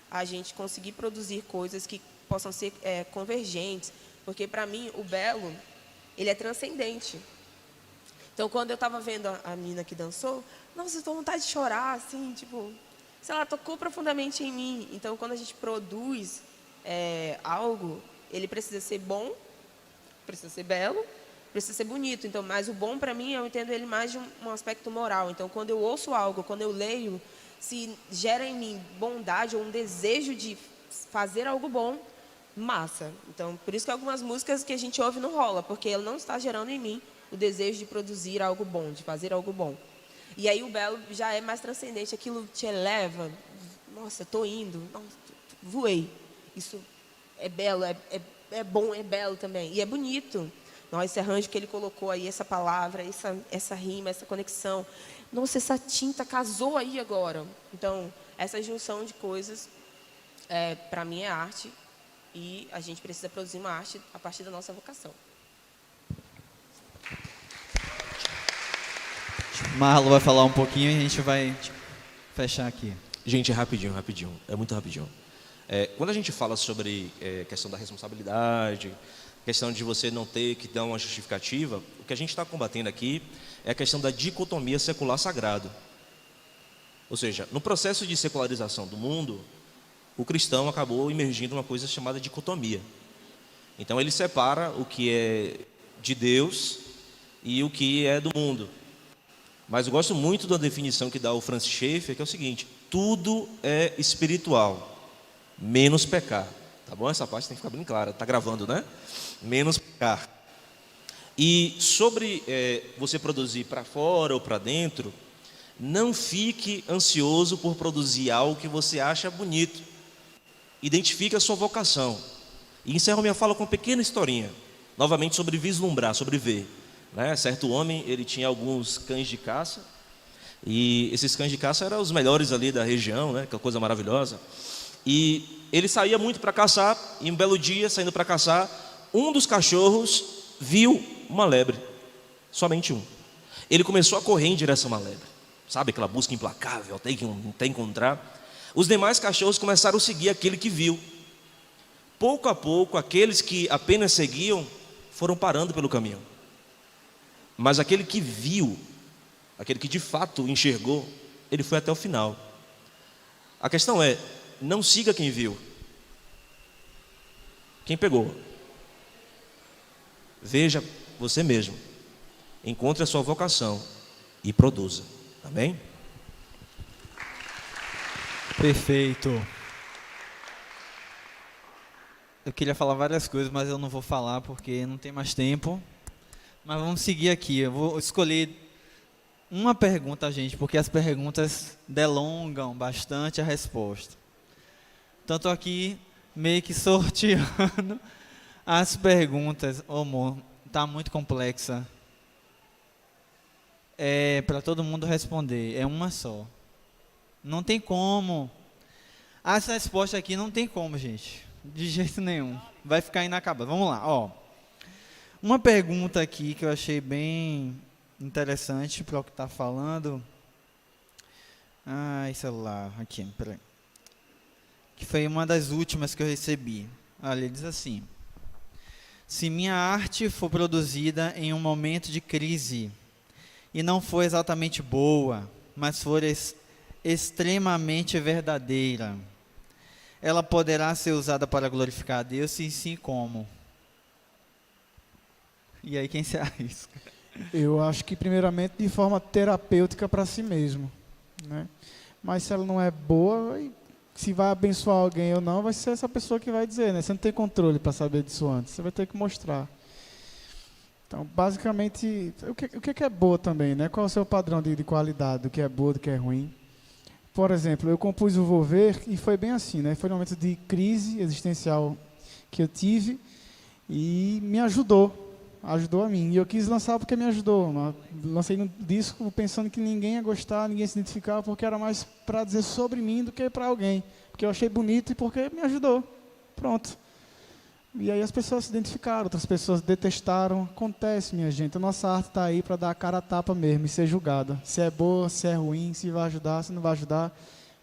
a gente conseguir produzir coisas que possam ser convergentes, porque, para mim, o belo, ele é transcendente. Então, quando eu estava vendo a menina que dançou, nossa, eu estou com vontade de chorar, assim, tipo, sei lá, tocou profundamente em mim. Então, quando a gente produz algo, ele precisa ser bom, precisa ser belo, precisa ser bonito. Então, mas o bom, para mim, eu entendo ele mais de um aspecto moral. Então, quando eu ouço algo, quando eu leio, se gera em mim bondade ou um desejo de fazer algo bom, massa. Então, por isso que algumas músicas que a gente ouve não rola, porque ele não está gerando em mim o desejo de produzir algo bom, de fazer algo bom. E aí o belo já é mais transcendente, aquilo te eleva. Nossa, estou indo, nossa, voei. Isso é belo, é bom, é belo também. E é bonito. Nossa, esse arranjo que ele colocou aí, essa palavra, essa rima, essa conexão. Nossa, essa tinta casou aí agora. Então, essa junção de coisas, para mim, é arte. E a gente precisa produzir uma arte a partir da nossa vocação. Marlon vai falar um pouquinho e a gente vai fechar aqui. Gente, rapidinho. É muito rapidinho. Quando a gente fala sobre questão da responsabilidade, questão de você não ter que dar uma justificativa, o que a gente está combatendo aqui é a questão da dicotomia secular-sagrado. Ou seja, no processo de secularização do mundo, o cristão acabou emergindo uma coisa chamada dicotomia. Então ele separa o que é de Deus e o que é do mundo. Mas eu gosto muito da definição que dá o Francis Schaeffer, que é o seguinte: tudo é espiritual, menos pecar. Tá bom? Essa parte tem que ficar bem clara. Tá gravando, né? Menos pecar. E sobre você produzir para fora ou para dentro, não fique ansioso por produzir algo que você acha bonito. Identifique a sua vocação. E encerro minha fala com uma pequena historinha, novamente sobre vislumbrar, sobre ver, né? Certo homem, ele tinha alguns cães de caça, e esses cães de caça eram os melhores ali da região, né? Que coisa maravilhosa. E ele saía muito para caçar, e um belo dia, saindo para caçar, um dos cachorros viu uma lebre, somente um. Ele começou a correr em direção a uma lebre, sabe, aquela busca implacável, tem que encontrar. Os demais cachorros começaram a seguir aquele que viu. Pouco a pouco, aqueles que apenas seguiam foram parando pelo caminho. Mas aquele que viu, aquele que de fato enxergou, ele foi até o final. A questão é, não siga quem viu. Quem pegou? Veja você mesmo. Encontre a sua vocação e produza. Amém? Perfeito. Eu queria falar várias coisas, mas eu não vou falar porque não tem mais tempo. Mas vamos seguir aqui. Eu vou escolher uma pergunta, gente, porque as perguntas delongam bastante a resposta. Então, estou aqui meio que sorteando as perguntas. Ô, amor, está muito complexa. É para todo mundo responder. É uma só. Não tem como. Essa resposta aqui não tem como, gente. De jeito nenhum. Vai ficar inacabado. Vamos lá, ó. Uma pergunta aqui que eu achei bem interessante para o que está falando. Celular, aqui, peraí. Que foi uma das últimas que eu recebi. Olha, ele diz assim: se minha arte for produzida em um momento de crise e não for exatamente boa, mas for extremamente verdadeira, ela poderá ser usada para glorificar a Deus? E sim, como? E aí, quem se arrisca? Eu acho que, primeiramente, de forma terapêutica para si mesmo, né? Mas se ela não é boa, se vai abençoar alguém ou não, vai ser essa pessoa que vai dizer, né? Você não tem controle para saber disso antes, você vai ter que mostrar. Então, basicamente, o que é boa também, né? Qual é o seu padrão de qualidade, do que é boa, do que é ruim? Por exemplo, eu compus o Vou Ver e foi bem assim, né? Foi um momento de crise existencial que eu tive e me ajudou a mim. E eu quis lançar porque me ajudou. Lancei no disco pensando que ninguém ia gostar, ninguém se identificava, porque era mais para dizer sobre mim do que para alguém. Porque eu achei bonito e porque me ajudou. Pronto. E aí as pessoas se identificaram, outras pessoas detestaram. Acontece, minha gente. A nossa arte está aí para dar a cara a tapa mesmo e ser julgada. Se é boa, se é ruim, se vai ajudar, se não vai ajudar.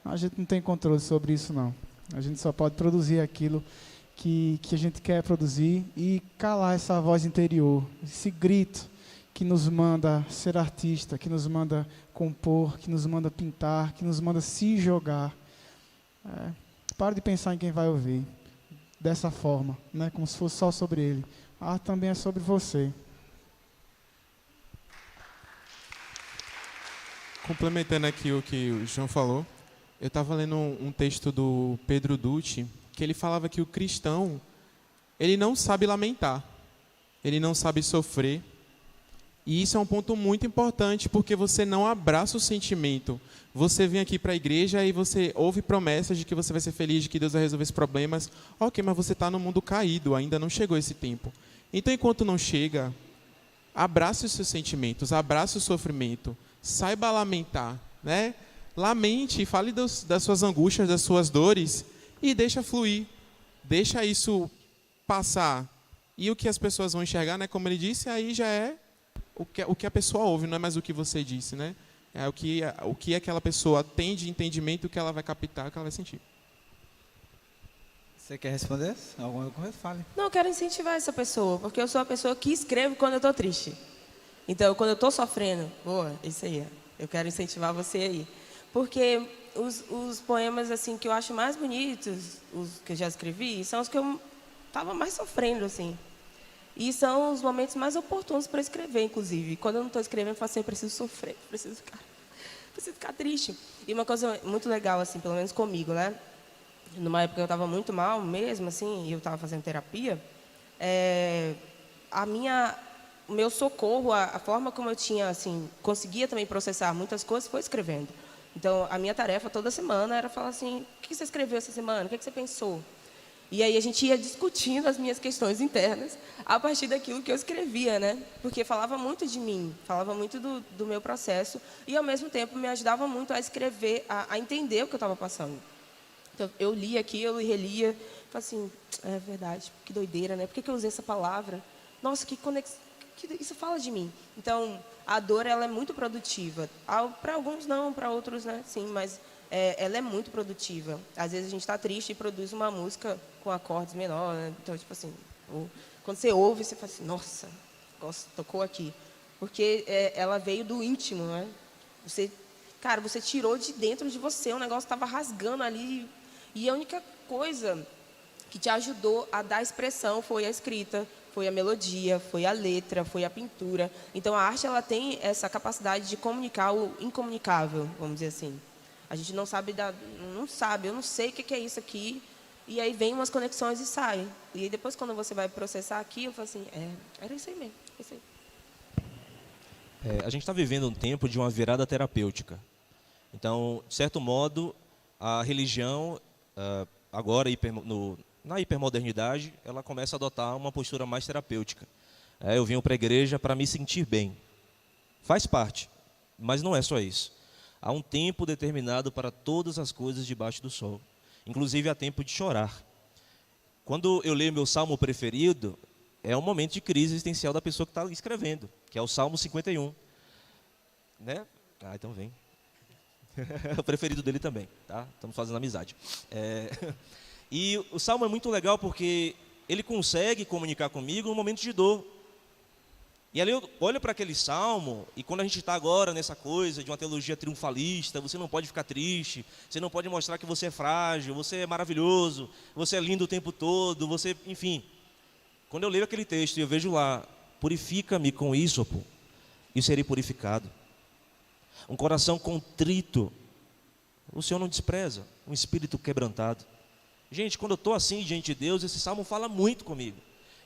A gente não tem controle sobre isso, não. A gente só pode produzir aquilo que a gente quer produzir e calar essa voz interior, esse grito que nos manda ser artista, que nos manda compor, que nos manda pintar, que nos manda se jogar. Para de pensar em quem vai ouvir dessa forma, né? Como se fosse só sobre ele. A arte também é sobre você. Complementando aqui o que o João falou, eu estava lendo um texto do Pedro Dutti, que ele falava que o cristão, ele não sabe lamentar, ele não sabe sofrer. E isso é um ponto muito importante, porque você não abraça o sentimento. Você vem aqui para a igreja e você ouve promessas de que você vai ser feliz, de que Deus vai resolver esses problemas. Ok, mas você está no mundo caído, ainda não chegou esse tempo. Então, enquanto não chega, abrace os seus sentimentos, abrace o sofrimento, saiba lamentar, né? Lamente, fale das suas angústias, das suas dores, e deixa fluir, deixa isso passar. E o que as pessoas vão enxergar, né, como ele disse, aí já é o que a pessoa ouve, não é mais o que você disse, né? É o que aquela pessoa tem de entendimento, o que ela vai captar, o que ela vai sentir. Você quer responder? Alguma coisa? Fale. Não, eu quero incentivar essa pessoa, porque eu sou a pessoa que escrevo quando eu estou triste. Então, quando eu estou sofrendo, isso aí, eu quero incentivar você aí. Porque os poemas assim que eu acho mais bonitos, os que eu já escrevi, são os que eu estava mais sofrendo, assim. E são os momentos mais oportunos para escrever, inclusive. Quando eu não estou escrevendo, eu falo assim, eu preciso sofrer, preciso ficar triste. E uma coisa muito legal, assim, pelo menos comigo, né? Numa época eu estava muito mal mesmo, assim, e eu estava fazendo terapia, o meu socorro, a forma como eu tinha, assim, conseguia também processar muitas coisas foi escrevendo. Então, a minha tarefa toda semana era falar assim, o que você escreveu essa semana? O que você pensou? E aí a gente ia discutindo as minhas questões internas a partir daquilo que eu escrevia, né? Porque falava muito de mim, falava muito do meu processo e, ao mesmo tempo, me ajudava muito a escrever, a entender o que eu estava passando. Então, eu lia aquilo e relia, falava assim, é verdade, que doideira, né? Por que eu usei essa palavra? Nossa, que conexão. Isso fala de mim. Então, a dor ela é muito produtiva. Para alguns não, para outros, né? Sim, mas ela é muito produtiva. Às vezes a gente está triste e produz uma música com acordes menores, né? Então, tipo assim, quando você ouve, você fala assim, nossa, tocou aqui. Porque ela veio do íntimo, né? Você tirou de dentro de você, o negócio estava rasgando ali. E a única coisa que te ajudou a dar expressão foi a escrita, foi a melodia, foi a letra, foi a pintura. Então, a arte ela tem essa capacidade de comunicar o incomunicável, vamos dizer assim. A gente não sabe, eu não sei o que é isso aqui, e aí vem umas conexões e sai. E aí, depois, quando você vai processar aqui, eu falo assim, era isso aí mesmo, isso aí. A gente está vivendo um tempo de uma virada terapêutica. Então, de certo modo, a religião, agora na hipermodernidade, ela começa a adotar uma postura mais terapêutica. Eu venho para a igreja para me sentir bem. Faz parte, mas não é só isso. Há um tempo determinado para todas as coisas debaixo do sol. Inclusive, há tempo de chorar. Quando eu leio meu salmo preferido, é um momento de crise existencial da pessoa que está escrevendo, que é o Salmo 51. Né? Ah, então vem. É o preferido dele também, tá? Estamos fazendo amizade. E o Salmo é muito legal porque ele consegue comunicar comigo no momento de dor. E ali eu olho para aquele Salmo, e quando a gente está agora nessa coisa de uma teologia triunfalista, você não pode ficar triste, você não pode mostrar que você é frágil, você é maravilhoso, você é lindo o tempo todo, você, enfim. Quando eu leio aquele texto e eu vejo lá, purifica-me com ísopo, e serei purificado. Um coração contrito, o Senhor não despreza, um espírito quebrantado. Gente, quando eu estou assim diante de Deus, esse Salmo fala muito comigo.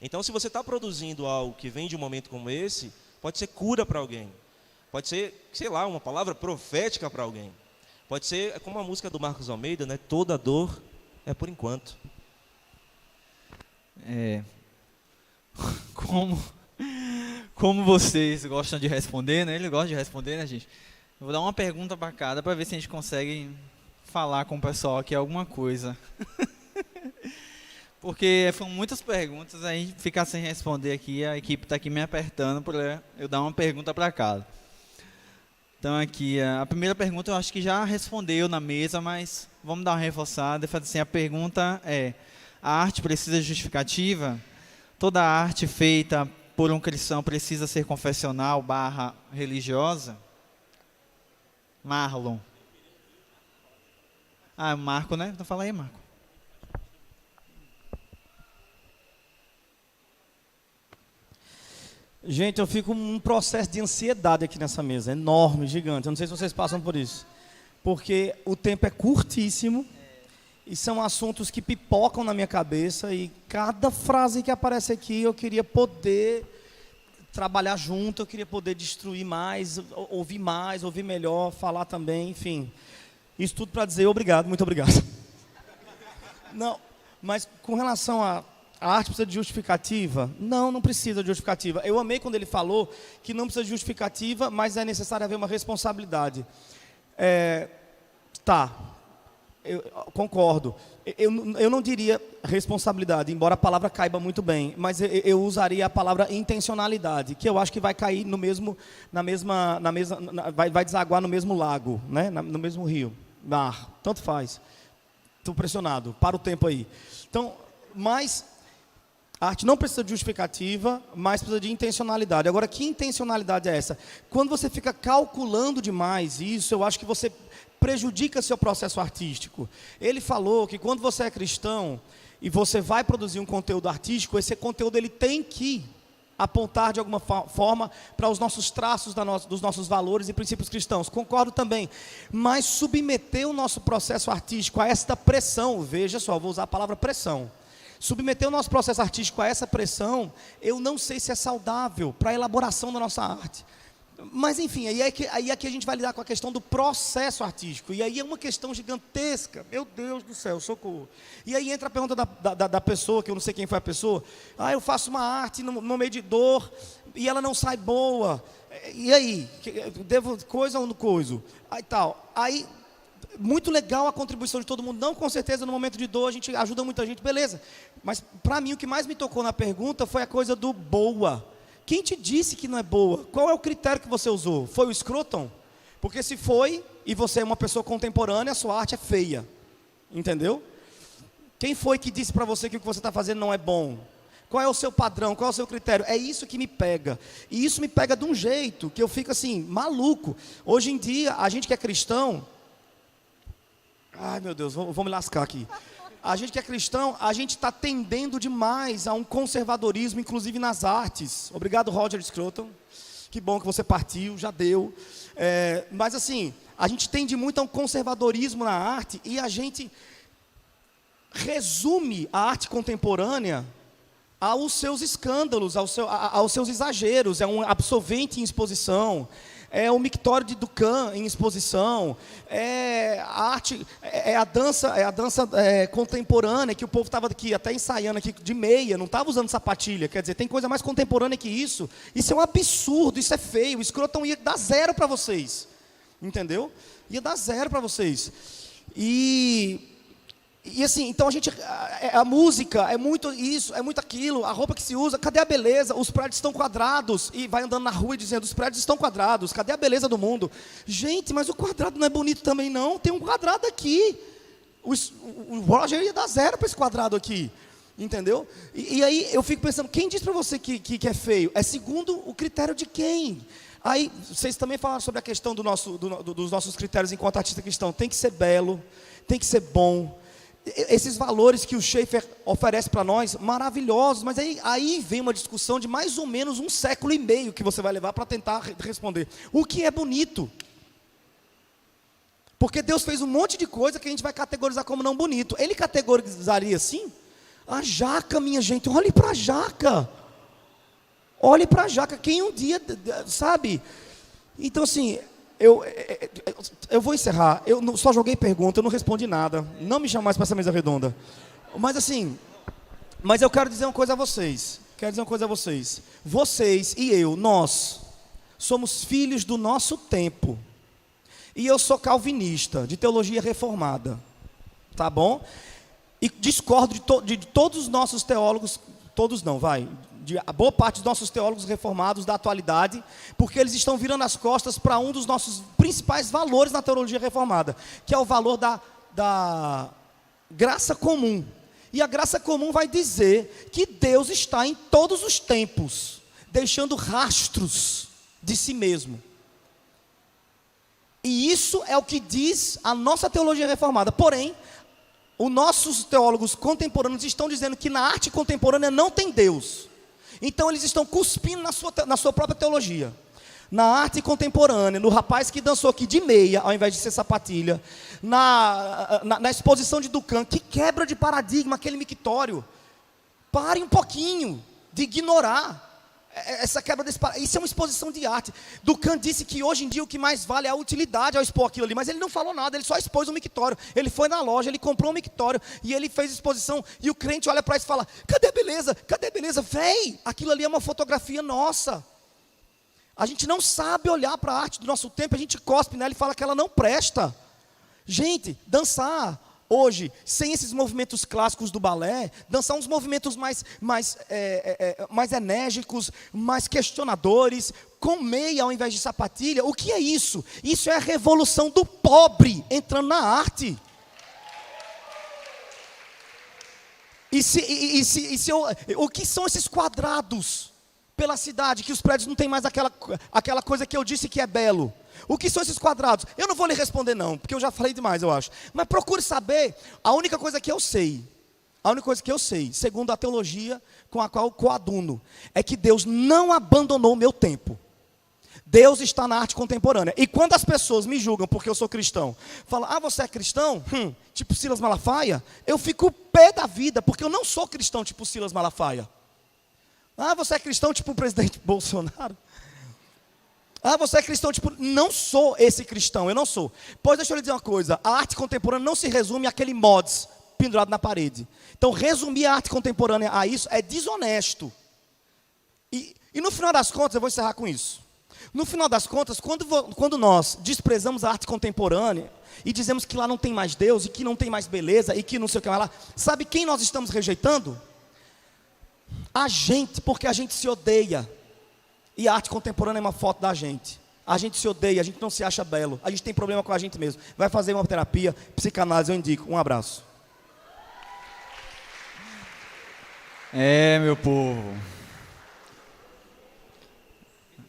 Então, se você está produzindo algo que vem de um momento como esse, pode ser cura para alguém. Pode ser, sei lá, uma palavra profética para alguém. Pode ser, como a música do Marcos Almeida, né? Toda dor é por enquanto. Como vocês gostam de responder, né? Ele gosta de responder, né, gente? Eu vou dar uma pergunta para cada, para ver se a gente consegue falar com o pessoal aqui alguma coisa. Porque foram muitas perguntas, aí ficar sem responder aqui, a equipe está aqui me apertando para eu dar uma pergunta para cada. Então aqui, a primeira pergunta eu acho que já respondeu na mesa, mas vamos dar uma reforçada. Assim, a pergunta é, a arte precisa de justificativa? Toda arte feita por um cristão precisa ser confessional / religiosa? Marlon. Ah, Marco, né? Então fala aí, Marco. Gente, eu fico num processo de ansiedade aqui nessa mesa, enorme, gigante. Eu não sei se vocês passam por isso. Porque o tempo é curtíssimo e são assuntos que pipocam na minha cabeça e cada frase que aparece aqui eu queria poder trabalhar junto, eu queria poder destruir mais, ouvir melhor, falar também, enfim. Isso tudo para dizer obrigado, muito obrigado. Não, mas com relação a arte precisa de justificativa? Não precisa de justificativa. Eu amei quando ele falou que não precisa de justificativa, mas é necessário haver uma responsabilidade. Eu concordo. Eu não diria responsabilidade, embora a palavra caiba muito bem, mas eu usaria a palavra intencionalidade, que eu acho que vai cair no mesmo, vai desaguar no mesmo lago, né? No mesmo rio, mar, tanto faz. Estou pressionado, para o tempo aí. Então, mas a arte não precisa de justificativa, mas precisa de intencionalidade. Agora, que intencionalidade é essa? Quando você fica calculando demais isso, eu acho que você prejudica seu processo artístico. Ele falou que quando você é cristão e você vai produzir um conteúdo artístico, esse conteúdo ele tem que apontar de alguma forma para os nossos traços dos nossos valores e princípios cristãos. Concordo também. Mas submeter o nosso processo artístico a esta pressão, veja só, vou usar a palavra pressão. Submeter o nosso processo artístico a essa pressão, eu não sei se é saudável para a elaboração da nossa arte. Mas enfim, aí aqui a gente vai lidar com a questão do processo artístico. E aí é uma questão gigantesca. Meu Deus do céu, socorro. E aí entra a pergunta da pessoa, que eu não sei quem foi a pessoa. Eu faço uma arte no meio de dor e ela não sai boa. E aí? Devo coisa ou não coisa? Aí tal. Aí, muito legal a contribuição de todo mundo. Não, com certeza, no momento de dor a gente ajuda muita gente, beleza. Mas para mim o que mais me tocou na pergunta foi a coisa do boa. Quem te disse que não é boa? Qual é o critério que você usou? Foi o Scruton? Porque se foi, e você é uma pessoa contemporânea, a sua arte é feia. Entendeu? Quem foi que disse para você que o que você está fazendo não é bom? Qual é o seu padrão? Qual é o seu critério? É isso que me pega. E isso me pega de um jeito que eu fico assim, maluco. Hoje em dia, a gente que é cristão... Ai, meu Deus, vou me lascar aqui. A gente que é cristão, a gente está tendendo demais a um conservadorismo, inclusive nas artes. Obrigado, Roger Scruton. Que bom que você partiu, já deu. Mas assim, a gente tende muito a um conservadorismo na arte e a gente resume a arte contemporânea aos seus escândalos, aos seus exageros. É um absolvente em exposição. É o mictório de Duchamp em exposição, a arte, a dança contemporânea, que o povo estava aqui até ensaiando aqui de meia, não estava usando sapatilha, quer dizer, tem coisa mais contemporânea que isso. Isso é um absurdo, isso é feio, o Scruton ia dar 0 para vocês, entendeu? Ia dar 0 para vocês. E E assim, então a música é muito isso, é muito aquilo, a roupa que se usa, cadê a beleza? Os prédios estão quadrados, e vai andando na rua e dizendo, os prédios estão quadrados, cadê a beleza do mundo? Gente, mas o quadrado não é bonito também não, tem um quadrado aqui. O Roger ia dar 0 para esse quadrado aqui, entendeu? E aí eu fico pensando, quem diz para você que é feio? É segundo o critério de quem? Aí, vocês também falaram sobre a questão dos nossos critérios enquanto artista cristão. Tem que ser belo, tem que ser bom. Esses valores que o Schaeffer oferece para nós, maravilhosos. Mas aí vem uma discussão de mais ou menos 1,5 séculos que você vai levar para tentar responder. O que é bonito? Porque Deus fez um monte de coisa que a gente vai categorizar como não bonito. Ele categorizaria assim? A jaca, minha gente, olhe para a jaca. Olhe para a jaca, quem um dia, sabe? Então assim, eu vou encerrar. Eu só joguei pergunta, eu não respondi nada. Não me chame mais para essa mesa redonda. Mas assim, eu quero dizer uma coisa a vocês. Vocês e eu, nós, somos filhos do nosso tempo. E eu sou calvinista, de teologia reformada. Tá bom? E discordo de todos os nossos teólogos, todos não, de a boa parte dos nossos teólogos reformados da atualidade, porque eles estão virando as costas para um dos nossos principais valores na teologia reformada, que é o valor da graça comum. E a graça comum vai dizer que Deus está em todos os tempos, deixando rastros de si mesmo. E isso é o que diz a nossa teologia reformada. Porém, os nossos teólogos contemporâneos estão dizendo que na arte contemporânea não tem Deus. Então eles estão cuspindo na sua própria teologia. Na arte contemporânea, no rapaz que dançou aqui de meia, ao invés de ser sapatilha. Na exposição de Duchamp, que quebra de paradigma aquele mictório. Pare um pouquinho de ignorar essa quebra desse paradigma. Isso é uma exposição de arte. Duchamp disse que hoje em dia o que mais vale é a utilidade ao expor aquilo ali. Mas ele não falou nada, ele só expôs um mictório. Ele foi na loja, ele comprou um mictório e ele fez exposição. E o crente olha para isso e fala, cadê a beleza? Cadê a beleza? Véi, aquilo ali é uma fotografia nossa. A gente não sabe olhar para a arte do nosso tempo, a gente cospe nela e fala que ela não presta. Gente, dançar hoje, sem esses movimentos clássicos do balé, dançar uns movimentos mais enérgicos, mais questionadores, com meia ao invés de sapatilha. O que é isso? Isso é a revolução do pobre entrando na arte. O que são esses quadrados pela cidade, que os prédios não têm mais aquela coisa que eu disse que é belo? O que são esses quadrados? Eu não vou lhe responder não, porque eu já falei demais, eu acho. Mas procure saber. A única coisa que eu sei, segundo a teologia com a qual eu coaduno, é que Deus não abandonou o meu tempo. Deus está na arte contemporânea. E quando as pessoas me julgam porque eu sou cristão, falam, você é cristão? Tipo Silas Malafaia? Eu fico pé da vida, porque eu não sou cristão tipo Silas Malafaia. Você é cristão tipo o presidente Bolsonaro? Você é cristão, tipo, não sou esse cristão, eu não sou. Pois deixa eu lhe dizer uma coisa, a arte contemporânea não se resume àquele mods pendurado na parede. Então, resumir a arte contemporânea a isso é desonesto. E no final das contas, eu vou encerrar com isso. No final das contas, quando nós desprezamos a arte contemporânea e dizemos que lá não tem mais Deus, e que não tem mais beleza, e que não sei o que lá, sabe quem nós estamos rejeitando? A gente, porque a gente se odeia. E a arte contemporânea é uma foto da gente. A gente se odeia, a gente não se acha belo. A gente tem problema com a gente mesmo. Vai fazer uma terapia, psicanálise, eu indico. Um abraço. Meu povo.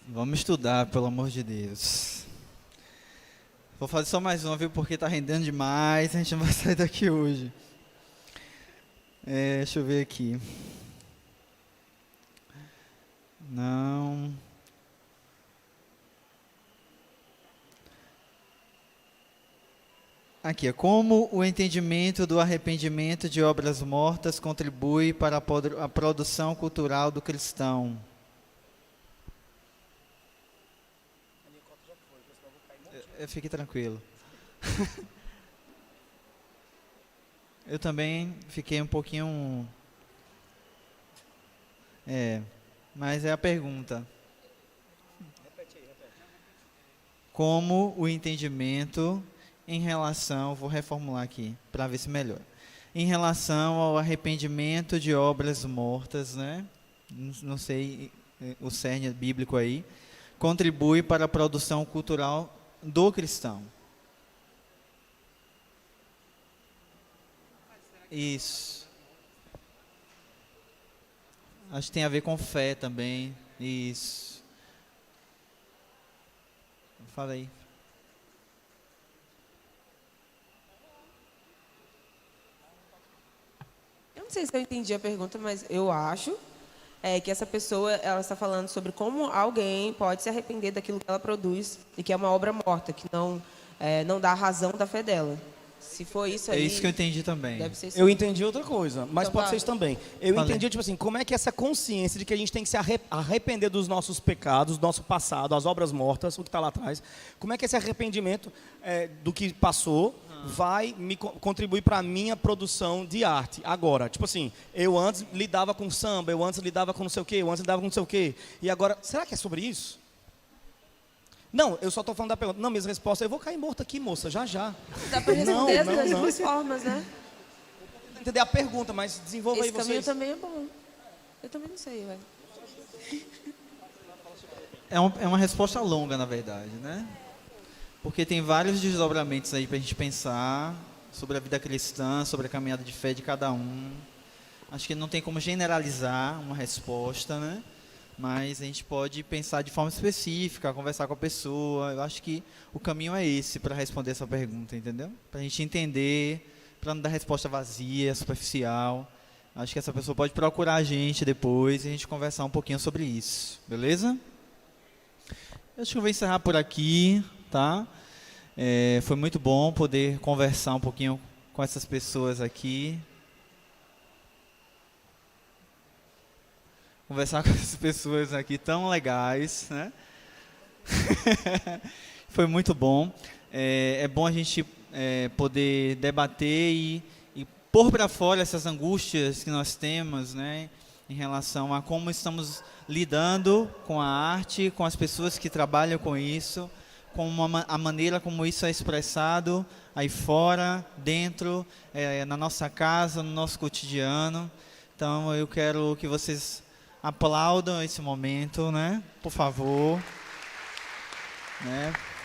Vamos estudar, pelo amor de Deus. Vou fazer só mais uma, viu? Porque está rendendo demais. A gente não vai sair daqui hoje. Deixa eu ver aqui. Não. Aqui, como o entendimento do arrependimento de obras mortas contribui para a produção cultural do cristão? Fique tranquilo. Eu também fiquei um pouquinho... Mas é a pergunta. Como o entendimento em relação, vou reformular aqui para ver se melhora. em relação ao arrependimento de obras mortas, né? Não sei o cerne bíblico aí, contribui para a produção cultural do cristão. Isso. Acho que tem a ver com fé também. Isso. Fala aí. Eu não sei se eu entendi a pergunta, mas eu acho que essa pessoa ela está falando sobre como alguém pode se arrepender daquilo que ela produz e que é uma obra morta, que não dá a razão da fé dela. Se for isso aí... É isso que eu entendi também. Deve ser isso. Eu entendi outra coisa, mas Então, pode ser vai. isso também. Eu Falei. entendi, tipo assim, como é que essa consciência de que a gente tem que se arrepender dos nossos pecados, do nosso passado, as obras mortas, o que está lá atrás, como é que esse arrependimento do que passou vai me contribuir para a minha produção de arte. Agora, tipo assim, eu antes lidava com samba, eu antes lidava com não sei o quê, eu antes lidava com não sei o quê, e agora, será que é sobre isso? Não, eu só estou falando da pergunta. Não, minha resposta, eu vou cair morto aqui, moça, já. Dá para responder Não, das não. duas formas, né? Entender a pergunta, mas desenvolva Esse aí caminho vocês. também é bom. Eu também não sei, velho. É uma resposta longa, na verdade, né? Porque tem vários desdobramentos aí para a gente pensar sobre a vida cristã, sobre a caminhada de fé de cada um. Acho que não tem como generalizar uma resposta, né? Mas a gente pode pensar de forma específica, conversar com a pessoa. Eu acho que o caminho é esse para responder essa pergunta, entendeu? Para a gente entender, para não dar resposta vazia, superficial. Acho que essa pessoa pode procurar a gente depois e a gente conversar um pouquinho sobre isso, beleza? Eu acho que eu vou encerrar por aqui, tá? Foi muito bom poder conversar um pouquinho com essas pessoas aqui. Conversar com essas pessoas aqui tão legais, né? Foi muito bom. É bom a gente poder debater e pôr para fora essas angústias que nós temos, né? Em relação a como estamos lidando com a arte, com as pessoas que trabalham com isso, com a maneira como isso é expressado aí fora, dentro, na nossa casa, no nosso cotidiano. Então, eu quero que vocês aplaudam esse momento, né? Por favor. Né?